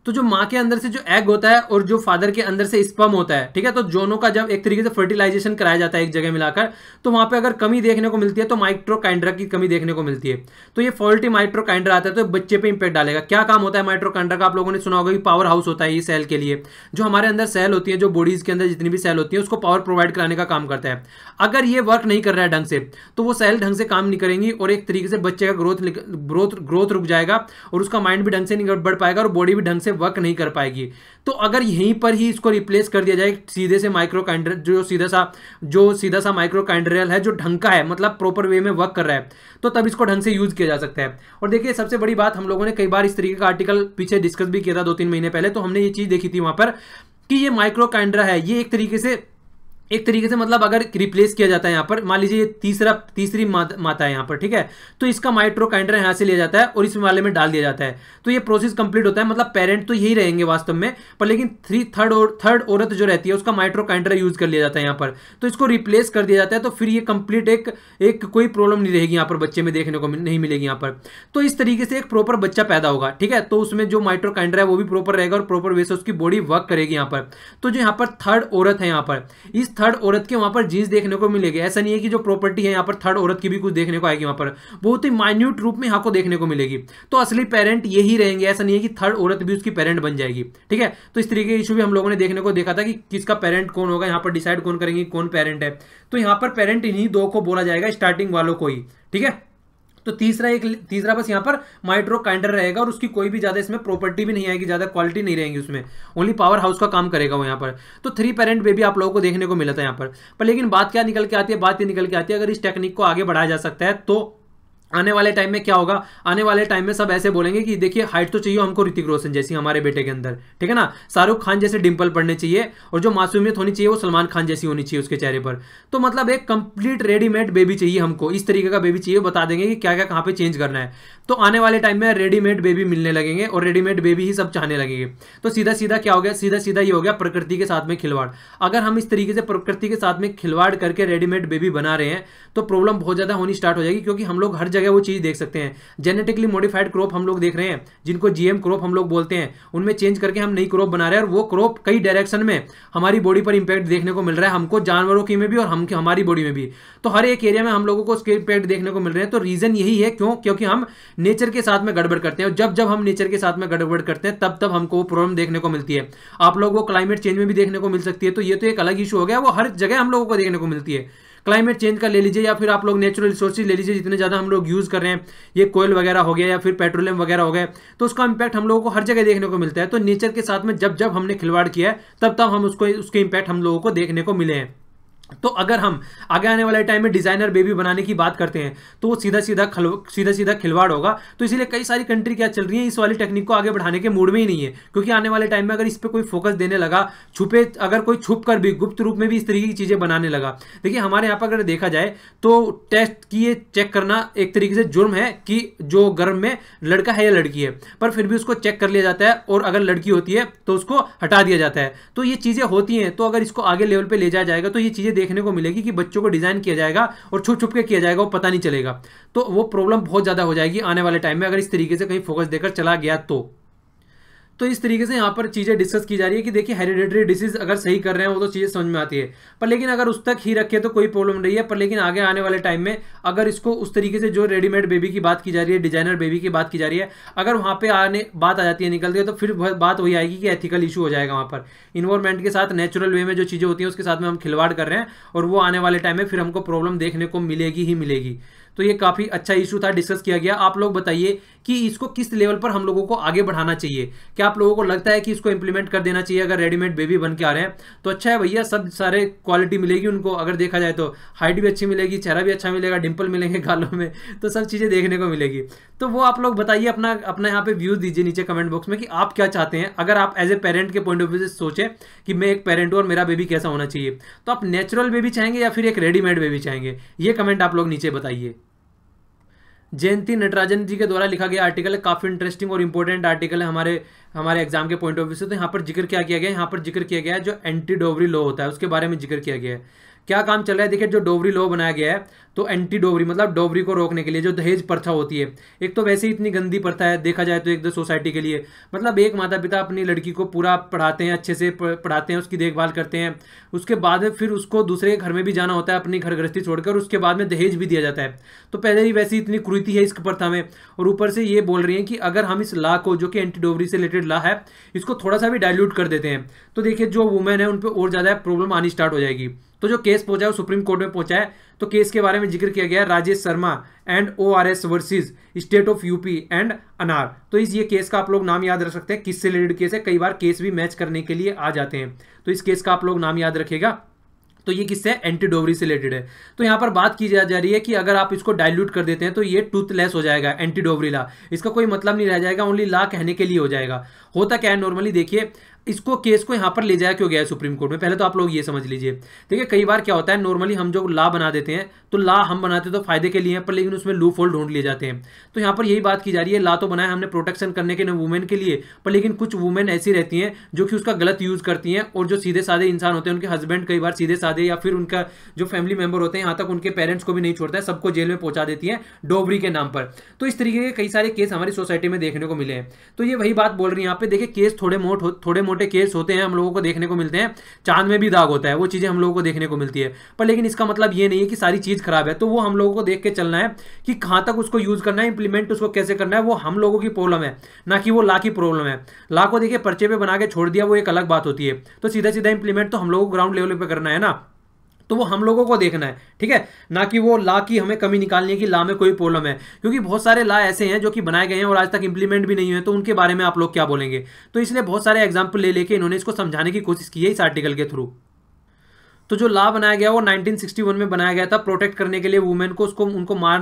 जो माँ के अंदर से जो एग होता है और जो फादर के अंदर से स्पर्म होता है, ठीक है, तो दोनों का जब एक तरीके से फर्टिलाइजेशन कराया जाता है एक जगह मिलाकर, तो वहां पे अगर कमी देखने को मिलती है तो माइटोकॉन्ड्रिया की कमी देखने को मिलती है। तो ये फॉल्टी माइटोकॉन्ड्रिया आता है तो बच्चे पे इंपैक्ट डालेगा। क्या काम होता है माइटोकॉन्ड्रिया का, आप लोगों ने सुना होगा कि पावर हाउस होता है ये सेल के लिए। जो हमारे अंदर सेल होती है, जो बॉडीज के अंदर जितनी भी सेल होती है, उसको पावर प्रोवाइड कराने का काम करता है। अगर ये वर्क नहीं कर रहा है ढंग से तो वो सेल ढंग से काम नहीं करेंगी और एक तरीके से बच्चे का ग्रोथ रुक जाएगा और उसका माइंड भी ढंग से नहीं बढ़ पाएगा और बॉडी भी ढंग से वर्क नहीं कर पाएगी। तो अगर यहीं पर ही इसको रिप्लेस कर दिया जाए सीधे से माइक्रोकाइंड्रियल, जो सीधा सा माइक्रोकाइंड्रियल है, जो ढंग का है, मतलब प्रॉपर वे में वर्क कर रहा है, तो तब इसको ढंग से यूज किया जा सकता है। और देखिए सबसे बड़ी बात, हम लोगों ने कई बार इस तरीके का आर्टिकल पीछे डिस्कस भी किया था 2-3 महीने पहले, तो हमने ये चीज देखी थी वहां पर कि ये माइक्रोकाइंड्रिया है, ये एक तरीके से मतलब अगर रिप्लेस किया जाता है यहाँ पर, मान लीजिए ये तीसरी माता है यहाँ पर, ठीक है, तो इसका माइटोकॉन्ड्रिया यहाँ से लिया जाता है और इस वाले में डाल दिया जाता है, तो ये प्रोसेस कंप्लीट होता है। मतलब पेरेंट तो यही रहेंगे वास्तव में, पर लेकिन थर्ड औरत जो रहती है उसका माइटोकॉन्ड्रिया यूज कर लिया जाता है यहाँ पर, तो इसको रिप्लेस कर दिया जाता है। तो फिर ये कंप्लीट एक कोई प्रॉब्लम नहीं रहेगी यहाँ पर, बच्चे में देखने को नहीं मिलेगी यहाँ पर। तो इस तरीके से एक प्रॉपर बच्चा पैदा होगा, ठीक है, तो उसमें जो माइटोकॉन्ड्रिया है वो भी प्रॉपर रहेगा और प्रॉपर वे से उसकी बॉडी वर्क करेगी यहाँ पर। तो जो यहाँ पर थर्ड औरत है, यहाँ पर इस थर्ड औरत के वहां पर जीन्स देखने को मिलेगी। ऐसा नहीं है कि जो प्रॉपर्टी है यहाँ पर थर्ड औरत की भी कुछ देखने को आएगी, वहां पर बहुत ही माइन्यूट रूप में यहाँ को देखने को मिलेगी। तो असली पेरेंट यही रहेंगे, ऐसा नहीं है कि थर्ड औरत भी उसकी पेरेंट बन जाएगी, ठीक है। तो इस तरीके के इशू भी हम लोगों ने देखने को देखा था कि किसका पेरेंट कौन होगा, यहाँ पर डिसाइड कौन करेंगे कौन पेरेंट है। तो यहाँ पर पेरेंट इन्हीं 2 को बोला जाएगा, स्टार्टिंग वालों को ही, ठीक है। तो तीसरा बस यहाँ पर माइटोकॉन्ड्रिया रहेगा और उसकी कोई भी ज्यादा इसमें प्रॉपर्टी भी नहीं आएगी, ज्यादा क्वालिटी नहीं रहेगी उसमें, ओनली पावर हाउस का काम करेगा वो यहाँ पर। तो 3 पेरेंट बेबी आप लोगों को देखने को मिला था यहाँ पर लेकिन बात क्या निकल के आती है, बात ये निकल के आती है अगर इस टेक्निक को आगे बढ़ाया जा सकता है तो आने वाले टाइम में क्या होगा, आने वाले टाइम में सब ऐसे बोलेंगे कि देखिए हाइट तो चाहिए हमको ऋतिक रोशन जैसी हमारे बेटे के अंदर, ठीक है ना, शाहरुख खान जैसे डिंपल पड़ने चाहिए और जो मासूमियत होनी चाहिए वो सलमान खान जैसी होनी चाहिए उसके चेहरे पर। तो मतलब एक कंप्लीट रेडीमेड बेबी चाहिए हमको, इस तरीके का बेबी चाहिए, बता देंगे कि क्या क्या कहाँ पे चेंज करना है। तो आने वाले टाइम में रेडीमेड बेबी मिलने लगेंगे और रेडीमेड बेबी ही सब चाहने लगेंगे। तो सीधा सीधा क्या हो गया, सीधा सीधा ये हो गया प्रकृति के साथ में खिलवाड़। अगर हम इस तरीके से प्रकृति के साथ में खिलवाड़ करके रेडीमेड बेबी बना रहे हैं तो प्रॉब्लम बहुत ज्यादा होनी स्टार्ट हो जाएगी, क्योंकि हम लोग हर जगह वो चीज देख सकते हैं। जेनेटिकली मॉडिफाइड क्रॉप हम लोग देख रहे हैं, जिनको जीएम क्रॉप हम लोग बोलते हैं, उनमें चेंज करके हम नई क्रॉप बना रहे हैं और वो क्रॉप कई डायरेक्शन में हमारी बॉडी पर इंपैक्ट देखने को मिल रहा है, हमको जानवरों की में भी और हमारी बॉडी में भी। तो हर एक एरिया में हम लोगों को उसके इंपैक्ट देखने को मिल रहे हैं। तो रीजन यही है, क्योंकि हम नेचर के साथ में गड़बड़ करते हैं, और जब हम नेचर के साथ में गड़बड़ करते हैं तब हमको वो प्रॉब्लम देखने को मिलती है। आप लोगों को क्लाइमेट चेंज में भी देखने को मिल सकती है, तो ये तो एक अलग इशू हो गया, वो हर जगह हम लोगों को देखने को मिलती है। क्लाइमेट चेंज का ले लीजिए या फिर आप लोग नेचुरल रिसोर्सेज ले लीजिए, जितने ज़्यादा हम लोग यूज़ कर रहे हैं, ये कोयल वगैरह हो गया या फिर पेट्रोलियम वगैरह हो गए, तो उसका इंपैक्ट हम लोगों को हर जगह देखने को मिलता है। तो नेचर के साथ में जब हमने खिलवाड़ किया है तब हम उसके इंपैक्ट हम लोगों को देखने को मिले हैं। तो अगर हम आगे आने वाले टाइम में डिजाइनर बेबी बनाने की बात करते हैं तो वो सीधा सीधा खिलवाड़ होगा। तो इसीलिए कई सारी कंट्री क्या चल रही है, इस वाली टेक्निक को आगे बढ़ाने के मूड में ही नहीं है, क्योंकि आने वाले टाइम में अगर इस पे कोई फोकस देने लगा, अगर कोई छुप कर भी गुप्त रूप में भी इस तरीके की चीजें बनाने लगा। देखिए हमारे यहाँ पर अगर देखा जाए तो टेस्ट की ये चेक करना एक तरीके से जुर्म है कि जो गर्भ में लड़का है या लड़की है, पर फिर भी उसको चेक कर लिया जाता है और अगर लड़की होती है तो उसको हटा दिया जाता है। तो ये चीजें होती हैं, तो अगर इसको आगे लेवल पे ले जाया जाएगा तो ये चीजें देखने को मिलेगी कि बच्चों को डिजाइन किया जाएगा और छुप छुप के किया जाएगा, वो पता नहीं चलेगा। तो वो प्रॉब्लम बहुत ज्यादा हो जाएगी आने वाले टाइम में अगर इस तरीके से कहीं फोकस देकर चला गया तो इस तरीके से यहाँ पर चीज़ें डिस्कस की जा रही है कि देखिए हेरिडेटरी डिसीज अगर सही कर रहे हैं वो तो चीज़ें समझ में आती है, पर लेकिन अगर उस तक ही रखे तो कोई प्रॉब्लम नहीं है। पर लेकिन आगे आने वाले टाइम में अगर इसको उस तरीके से जो रेडीमेड बेबी की बात की जा रही है, डिजाइनर बेबी की बात की जा रही है, अगर वहाँ पे आने बात आ जाती है निकलती है, तो फिर बात वही आएगी कि एथिकल इशू हो जाएगा। वहाँ पर इन्वायरमेंट के साथ नेचुरल वे में जो चीज़ें होती हैं उसके साथ में हम खिलवाड़ कर रहे हैं और वो आने वाले टाइम में फिर हमको प्रॉब्लम देखने को मिलेगी ही मिलेगी। तो ये काफ़ी अच्छा इशू था, डिस्कस किया गया। आप लोग बताइए कि इसको किस लेवल पर हम लोगों को आगे बढ़ाना चाहिए। क्या आप लोगों को लगता है कि इसको इंप्लीमेंट कर देना चाहिए अगर रेडीमेड बेबी बन के आ रहे हैं तो अच्छा है भैया, सब सारे क्वालिटी मिलेगी उनको। अगर देखा जाए तो हाइट भी अच्छी मिलेगी, चेहरा भी अच्छा मिलेगा, डिंपल मिलेंगे गालों में, तो सब चीज़ें देखने को मिलेगी। तो वो आप लोग बताइए, अपना अपना यहाँ पे व्यूज दीजिए नीचे कमेंट बॉक्स में कि आप क्या चाहते हैं। अगर आप एज ए पेरेंट के पॉइंट ऑफ व्यू से सोचें कि मैं एक पेरेंट हूँ और मेरा बेबी कैसा होना चाहिए, तो आप नेचुरल बेबी चाहेंगे या फिर एक रेडीमेड बेबी चाहेंगे, ये कमेंट आप लोग नीचे बताइए। जयंती नटराजन जी के द्वारा लिखा गया आर्टिकल है, काफ़ी इंटरेस्टिंग और इंपॉर्टेंट आर्टिकल है हमारे एग्जाम के पॉइंट ऑफ व्यू से। तो यहाँ पर जिक्र क्या किया गया है, यहाँ पर जिक्र किया गया है जो एंटी डोवरी लॉ होता है उसके बारे में जिक्र किया गया है। क्या काम चल रहा है, देखिए जो डोवरी लॉ बनाया गया है तो एंटी डोवरी मतलब डोवरी को रोकने के लिए, जो दहेज प्रथा होती है, एक तो वैसे ही इतनी गंदी प्रथा है देखा जाए तो एक दो सोसाइटी के लिए। मतलब एक माता पिता अपनी लड़की को पूरा पढ़ाते हैं, अच्छे से पढ़ाते हैं, उसकी देखभाल करते हैं, उसके बाद में फिर उसको दूसरे के घर में भी जाना होता है अपनी घर गृहस्थी छोड़कर, उसके बाद में दहेज भी दिया जाता है। तो पहले ही वैसी इतनी कुरीति है इस प्रथा में, और ऊपर से ये बोल रही हैं कि अगर हम इस लॉ को, जो कि एंटी डोवरी से रिलेटेड लॉ है, इसको थोड़ा सा भी डाइल्यूट कर देते हैं तो देखिए जो वुमेन है उन पर और ज़्यादा प्रॉब्लम आनी स्टार्ट हो जाएगी। तो जो केस पहुंचा है वो सुप्रीम कोर्ट में पहुंचा है। तो केस के बारे में जिक्र किया गया है, Rajesh Sharma and ORS versus state of UP and अनार। तो इस ये केस का आप लोग नाम याद रख सकते हैं, किससे रिलेटेड केस है, कई बार केस भी मैच करने के लिए आ जाते हैं, तो इस केस का आप लोग नाम याद रखिएगा। तो ये किससे, एंटी डोवरी से रिलेटेड है। तो यहाँ पर बात की जा रही है कि अगर आप इसको डाइल्यूट कर देते हैं तो ये टूथलेस हो जाएगा एंटी डोवरी लॉ, इसका कोई मतलब नहीं रह जाएगा, ओनली लॉ कहने के लिए हो जाएगा। होता क्या है नॉर्मली, देखिए इसको केस को यहाँ पर ले जाया क्यों गया है सुप्रीम कोर्ट में, पहले तो आप लोग ये समझ लीजिए। देखिए कई बार क्या होता है, नॉर्मली हम जो लॉ बना देते हैं तो लॉ हम बनाते तो फायदे के लिए हैं, पर लेकिन उसमें लूप होल ढूंढ लिए जाते हैं। तो यहाँ पर यही बात की जा रही है, लॉ तो बनाया हमने प्रोटेक्शन करने के लिए वुमेन के लिए, पर लेकिन कुछ वुमेन ऐसी रहती हैं जो कि उसका गलत यूज करती हैं, और जो सीधे साधे इंसान होते हैं, उनके हस्बैंड कई बार सीधे साधे या फिर उनका जो फैमिली मेंबर होते हैं, यहाँ तक उनके पेरेंट्स को भी नहीं छोड़ता है, सबको जेल में पहुंचा देती है डोवरी के नाम पर। तो इस तरीके के कई सारे केस हमारी सोसाइटी में देखने को मिले हैं। तो ये वही बात बोल रही है यहाँ पे, देखिए केस थोड़े मोटे केस होते हैं, हम लोगों को देखने को मिलते हैं, चांद में भी दाग होता है, वो चीजें हम लोगों को देखने को मिलती है, पर लेकिन इसका मतलब ये नहीं है कि सारी चीज खराब है। तो वो हम लोगों को देख के चलना है कि कहां तक उसको यूज करना है, इंप्लीमेंट उसको कैसे करना है, वो हम लोगों की प्रॉब्लम है, ना कि वो लॉ की प्रॉब्लम है। लॉ को देखिए पर्चे पे बना के छोड़ दिया, वो एक अलग बात होती है, तो सीधा सीधा इंप्लीमेंट तो हम लोगों को ग्राउंड लेवल पे करना है ना, तो वो हम लोगों को देखना है, ठीक है, ना कि वो लॉ की हमें कमी निकालनी है कि लॉ में कोई प्रॉब्लम है। क्योंकि बहुत सारे लॉ ऐसे हैं जो कि बनाए गए हैं और आज तक इंप्लीमेंट भी नहीं हुए, तो उनके बारे में आप लोग क्या बोलेंगे। तो इसलिए बहुत सारे एग्जाम्पल ले लेके इन्होंने इसको समझाने की कोशिश की है इस आर्टिकल के थ्रू। तो जो लॉ बनाया गया वो 1961 में बनाया गया था, प्रोटेक्ट करने के लिए वुमेन को, उनको मारा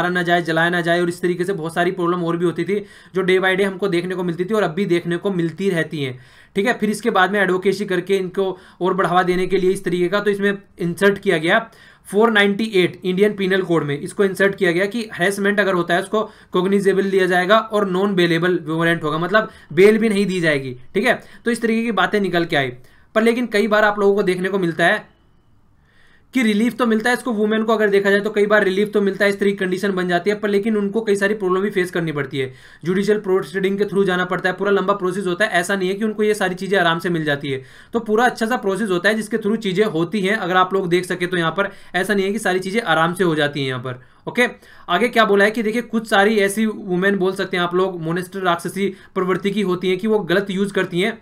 ना जाए, जलाया ना जाए, और इस तरीके से बहुत सारी प्रॉब्लम और भी होती थी जो डे बाय डे हमको देखने को मिलती थी और अब भी देखने को मिलती रहती हैं, ठीक है। फिर इसके बाद में एडवोकेसी करके इनको और बढ़ावा देने के लिए इस तरीके का, तो इसमें इंसर्ट किया गया 498 इंडियन पीनल कोड में, इसको इंसर्ट किया गया कि हैरेसमेंट अगर होता है उसको कोग्निजेबल लिया जाएगा और नॉन बेलेबल वारंट होगा, मतलब बेल भी नहीं दी जाएगी, ठीक है। तो इस तरीके की बातें निकल के आई, पर लेकिन कई बार आप लोगों को देखने को मिलता है कि रिलीफ तो मिलता है इसको, वुमेन को अगर देखा जाए तो कई बार रिलीफ तो मिलता है, इस तरीके कंडीशन बन जाती है, पर लेकिन उनको कई सारी प्रॉब्लम भी फेस करनी पड़ती है, जुडिशियल प्रोसीडिंग के थ्रू जाना पड़ता है, पूरा लंबा प्रोसेस होता है। ऐसा नहीं है कि उनको ये सारी चीजें आराम से मिल जाती है, तो पूरा अच्छा सा प्रोसेस होता है जिसके थ्रू चीजें होती हैं। अगर आप लोग देख सके तो यहाँ पर ऐसा नहीं है कि सारी चीजें आराम से हो जाती हैं यहाँ पर, ओके। आगे क्या बोला है कि देखिए कुछ सारी ऐसी वुमेन बोल सकते हैं आप लोग मोनेस्टर राक्षसी प्रवृत्ति की होती हैं कि वो गलत यूज करती हैं,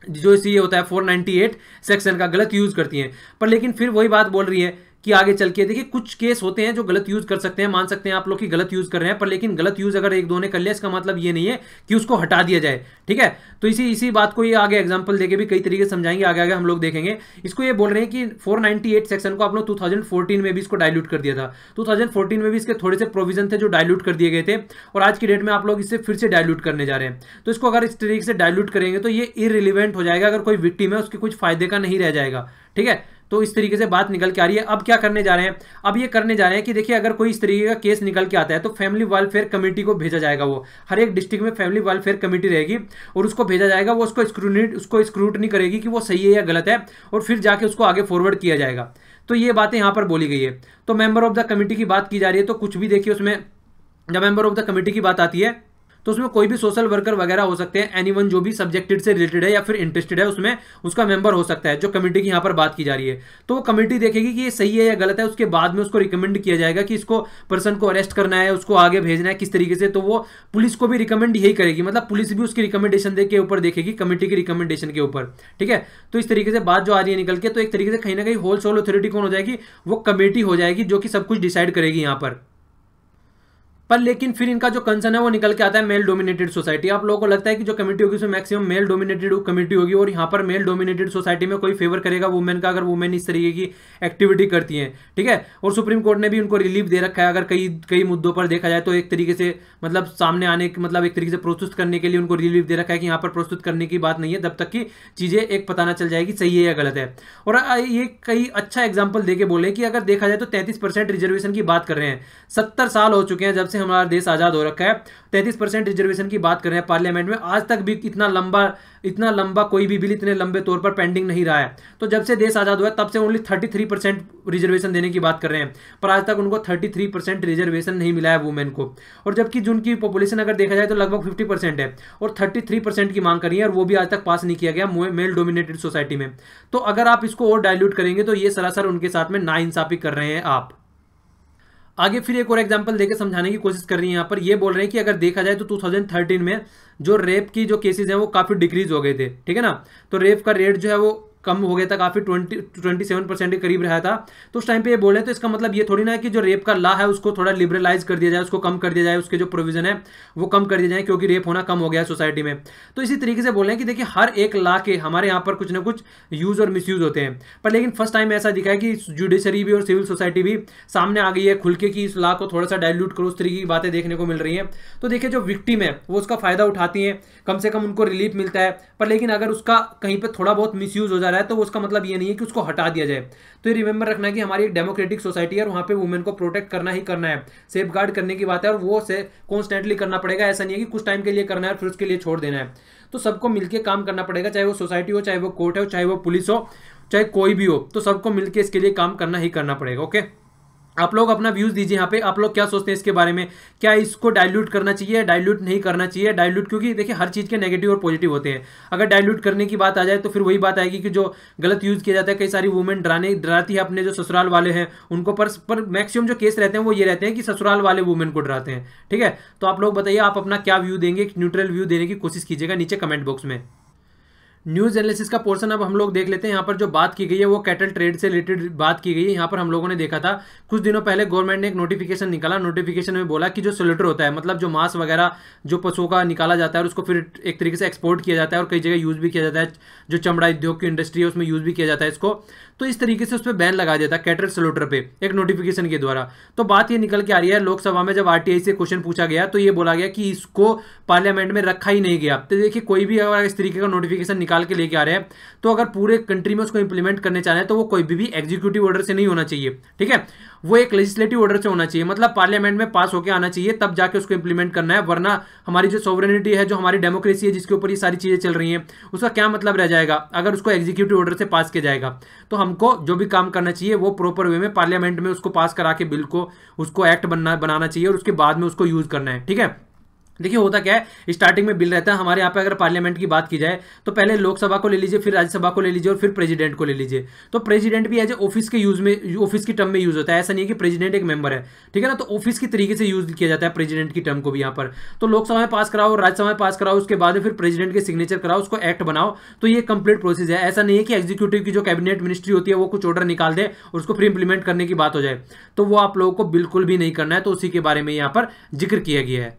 जो इसी होता है 498 सेक्शन का गलत यूज करती हैं, पर लेकिन फिर वही बात बोल रही है कि आगे चल के देखिए कुछ केस होते हैं जो गलत यूज कर सकते हैं, मान सकते हैं आप लोग कि गलत यूज कर रहे हैं, पर लेकिन गलत यूज अगर एक दो ने कर लिया इसका मतलब ये नहीं है कि उसको हटा दिया जाए, ठीक है। तो इसी बात को ये आगे एग्जांपल देके भी कई तरीके से समझाएंगे, आगे हम लोग देखेंगे। इसको ये बोल रहे हैं कि 498 सेक्शन को आप लोग 2014 में भी इसको डायल्यूट कर दिया था, 2014 में भी इसके थोड़े से प्रोविजन थे जो डायल्यूट कर दिए गए थे, और आज की डेट में आप लोग इससे फिर से डायल्यूट करने जा रहे हैं। तो इसको अगर इस तरीके से डायल्यूट करेंगे तो ये इररिलेवेंट हो जाएगा, अगर कोई विक्टिम है उसके कुछ फायदे का नहीं रह जाएगा, ठीक है। तो इस तरीके से बात निकल के आ रही है। अब क्या करने जा रहे हैं, अब ये करने जा रहे हैं कि देखिए अगर कोई इस तरीके का केस निकल के आता है तो फैमिली वेलफेयर कमेटी को भेजा जाएगा। वो हर एक डिस्ट्रिक्ट में फैमिली वेलफेयर कमेटी रहेगी और उसको भेजा जाएगा, वो उसको स्क्रूटनी करेगी कि वो सही है या गलत है, और फिर जाके उसको आगे फॉरवर्ड किया जाएगा। तो ये बातें यहां पर बोली गई है। तो मेंबर ऑफ द कमेटी की बात की जा रही है, तो कुछ भी देखिए उसमें जब मेंबर ऑफ द कमेटी की बात आती है तो उसमें कोई भी सोशल वर्कर वगैरह हो सकते हैं, एनीवन जो भी सब्जेक्टेड से रिलेटेड है या फिर इंटरेस्टेड है उसमें उसका मेंबर हो सकता है, जो कमेटी की यहाँ पर बात की जा रही है। तो वो कमेटी देखेगी कि ये सही है या गलत है, उसके बाद में उसको रिकमेंड किया जाएगा कि इसको पर्सन को अरेस्ट करना है, उसको आगे भेजना है किस तरीके से। तो वो पुलिस को भी रिकमेंड यही करेगी, मतलब पुलिस भी उसकी रिकमेंडेशन के ऊपर देखेगी, कमेटी की रिकमेंडेशन के ऊपर, ठीक है। तो इस तरीके से बात जो आ रही है निकल के, तो एक तरीके से कहीं ना कहीं होल सोल अथॉरिटी कौन हो जाएगी, वो कमेटी हो जाएगी जो कि सब कुछ डिसाइड करेगी यहाँ पर। लेकिन फिर इनका जो कंसर्न है वो निकल के आता है मेल डोमिनेटेड सोसाइटी। आप लोगों को लगता है कि जो कमेटी होगी उसमें मैक्सिमम मेल डोमिनेटेड कमेटी होगी, और यहाँ पर मेल डोमिनेटेड सोसाइटी में कोई फेवर करेगा वुमेन का, अगर वुमेन इस तरीके की एक्टिविटी करती हैं, ठीक है। और सुप्रीम कोर्ट ने भी उनको रिलीफ दे रखा है, अगर कई मुद्दों पर देखा जाए तो एक तरीके से मतलब सामने आने मतलब एक तरीके से प्रस्तुत करने के लिए उनको रिलीफ दे रखा है कि यहाँ पर प्रस्तुत करने की बात नहीं है जब तक कि चीजें एक पता ना चल जाएगी सही है या गलत है। और ये कई अच्छा एग्जाम्पल देके बोले कि अगर देखा जाए तो 33% रिजर्वेशन की बात कर रहे हैं, 70 साल हो चुके हैं जब से हमारा देश आजाद हो रखा है, 33% रिजर्वेशन की बात कर रहे हैं पार्लियामेंट में, आज तक भी इतना लंबा कोई भी बिल इतने लंबे तौर पर पेंडिंग नहीं रहा है। तो जब से देश आजाद हुआ तब से ओनली 33% रिजर्वेशन देने की बात कर रहे हैं, पर आज तक उनको 33% रिजर्वेशन नहीं मिला है वुमेन को। और जबकि जिनकी पॉपुलेशन अगर देखा जाए तो लगभग 50% है, और 33% की मांग करी है, और वो भी आज तक पास नहीं किया गया मेल डोमिनेटेड सोसाइटी में। तो अगर आप इसको और डाइल्यूट करेंगे तो ये सरासर उनके साथ में नाइंसाफी कर रहे हैं आप। आगे फिर एक और एग्जांपल देकर समझाने की कोशिश कर रही है। यहाँ पर ये बोल रहे हैं कि अगर देखा जाए तो 2013 में जो रेप की जो केसेस हैं वो काफी डिक्रीज हो गए थे, ठीक है ना। तो रेप का रेट जो है वो कम हो गया था, काफी 27% के करीब रहा था। तो उस टाइम पे ये बोले तो इसका मतलब ये थोड़ी ना है कि जो रेप का लॉ है उसको थोड़ा लिबरलाइज कर दिया जाए, उसको कम कर दिया जाए, उसके जो प्रोविजन है वो कम कर दिया जाए क्योंकि रेप होना कम हो गया है सोसाइटी में। तो इसी तरीके से बोल रहे हैं कि देखिए हर एक लॉ के हमारे यहाँ पर कुछ ना कुछ यूज और मिसयूज होते हैं, पर लेकिन फर्स्ट टाइम ऐसा दिखा है कि जुडिशरी भी और सिविल सोसाइटी भी सामने आ गई है खुल के कि इस लॉ को थोड़ा सा डाइल्यूट करो, उस तरीके की बातें देखने को मिल रही हैं। तो देखिए जो विक्टिम है वो उसका फायदा उठाती हैं, कम से कम उनको रिलीफ मिलता है, पर लेकिन अगर उसका कहीं पर थोड़ा बहुत मिसयूज हो जा रहा है तो उसका मतलब नहीं है कि उसको हटा दिया जाए। तो ये रिमेंबर रखना है कि हमारी एक डेमोक्रेटिक सोसाइटी है और वहां पे वुमेन को प्रोटेक्ट करना ही करना है, सेफ गार्ड करने की बात है, और वो से कॉन्स्टेंटली करना पड़ेगा। ऐसा नहीं है कि कुछ टाइम के लिए करना है फिर उसके लिए छोड़ देना है। तो सबको मिलकर काम करना पड़ेगा, चाहे वो सोसाइटी हो, चाहे वो कोर्ट हो, चाहे वो पुलिस हो, चाहे कोई भी हो, तो सबको मिलकर इसके लिए काम करना ही करना पड़ेगा। ओके, आप लोग अपना व्यूज दीजिए यहाँ पे, आप लोग क्या सोचते हैं इसके बारे में, क्या इसको डाइल्यूट करना चाहिए, डाइल्यूट नहीं करना चाहिए। डाइल्यूट क्योंकि देखिए हर चीज़ के नेगेटिव और पॉजिटिव होते हैं। अगर डाइल्यूट करने की बात आ जाए तो फिर वही बात आएगी कि जो गलत यूज किया जाता है, कई सारी वुमेन डराती है अपने जो ससुराल वाले हैं उनको, पर मैक्सिमम जो केस रहते हैं वो ये रहते हैं कि ससुराल वाले वुमेन को डराते हैं, ठीक है। तो आप लोग बताइए आप अपना क्या व्यू देंगे, न्यूट्रल व्यू देने की कोशिश कीजिएगा नीचे कमेंट बॉक्स में। न्यूज एनालिसिस का पोर्शन अब हम लोग देख लेते हैं। यहाँ पर जो बात की गई है वो कैटल ट्रेड से रिलेटेड बात की गई है। यहाँ पर हम लोगों ने देखा था कुछ दिनों पहले गवर्नमेंट ने एक नोटिफिकेशन निकाला, नोटिफिकेशन में बोला कि जो स्लॉटर होता है, मतलब जो मांस वगैरह जो पशुओं का निकाला जाता है और उसको फिर एक तरीके से एक्सपोर्ट किया जाता है और कई जगह यूज भी किया जाता है, जो चमड़ा उद्योग की इंडस्ट्री है उसमें यूज भी किया जाता है इसको, तो इस तरीके से उस पर बैन लगा दिया था कैटल स्लॉटर पे एक नोटिफिकेशन के द्वारा। तो बात ये निकल के आ रही है, लोकसभा में जब आरटीआई से क्वेश्चन पूछा गया तो ये बोला गया कि इसको पार्लियामेंट में रखा ही नहीं गया। तो देखिए कोई भी अगर इस तरीके का नोटिफिकेशन निकाल के लेके आ रहे हैं तो अगर पूरे कंट्री में उसको इंप्लीमेंट करने चाह रहे हैं तो वो कोई भी एग्जीक्यूटिव ऑर्डर से नहीं होना चाहिए, ठीक है, वो एक लेजिस्लेटिव ऑर्डर से होना चाहिए, मतलब पार्लियामेंट में पास होकर आना चाहिए, तब जाके उसको इंप्लीमेंट करना है। वरना हमारी जो सॉवरेनिटी है, जो हमारी डेमोक्रेसी है जिसके ऊपर ये सारी चीजें चल रही हैं, उसका क्या मतलब रह जाएगा अगर उसको एग्जीक्यूटिव ऑर्डर से पास किया जाएगा। तो हमको जो भी काम करना चाहिए वो प्रॉपर वे में पार्लियामेंट में उसको पास करा के बिल को उसको एक्ट बनाना चाहिए और उसके बाद में उसको यूज करना है, ठीक है। देखिए होता क्या है, स्टार्टिंग में बिल रहता है हमारे यहाँ पे, अगर पार्लियामेंट की बात की जाए तो पहले लोकसभा को ले लीजिए, फिर राज्यसभा को ले लीजिए और फिर प्रेसिडेंट को ले लीजिए। तो प्रेसिडेंट भी एज ए ऑफिस के यूज में, ऑफिस की टर्म में यूज होता है, ऐसा नहीं है कि प्रेसिडेंट एक मेंबर है, ठीक है ना। तो ऑफिस की तरीके से यूज किया जाता है प्रेसिडेंट की टर्म को भी यहाँ पर। तो लोकसभा में पास कराओ, राज्यसभा में पास कराओ, उसके बाद फिर प्रेसिडेंट के सिग्नेचर कराओ, उसको एक्ट बनाओ। तो ये कंप्लीट प्रोसेस है। ऐसा नहीं है कि एग्जीक्यूटिव की जो कैबिनेट मिनिस्ट्री होती है वो कुछ ऑर्डर निकाल दे और उसको फिर इंप्लीमेंट करने की बात हो जाए, तो वो आप लोगों को बिल्कुल भी नहीं करना है। तो उसी के बारे में यहाँ पर जिक्र किया गया है।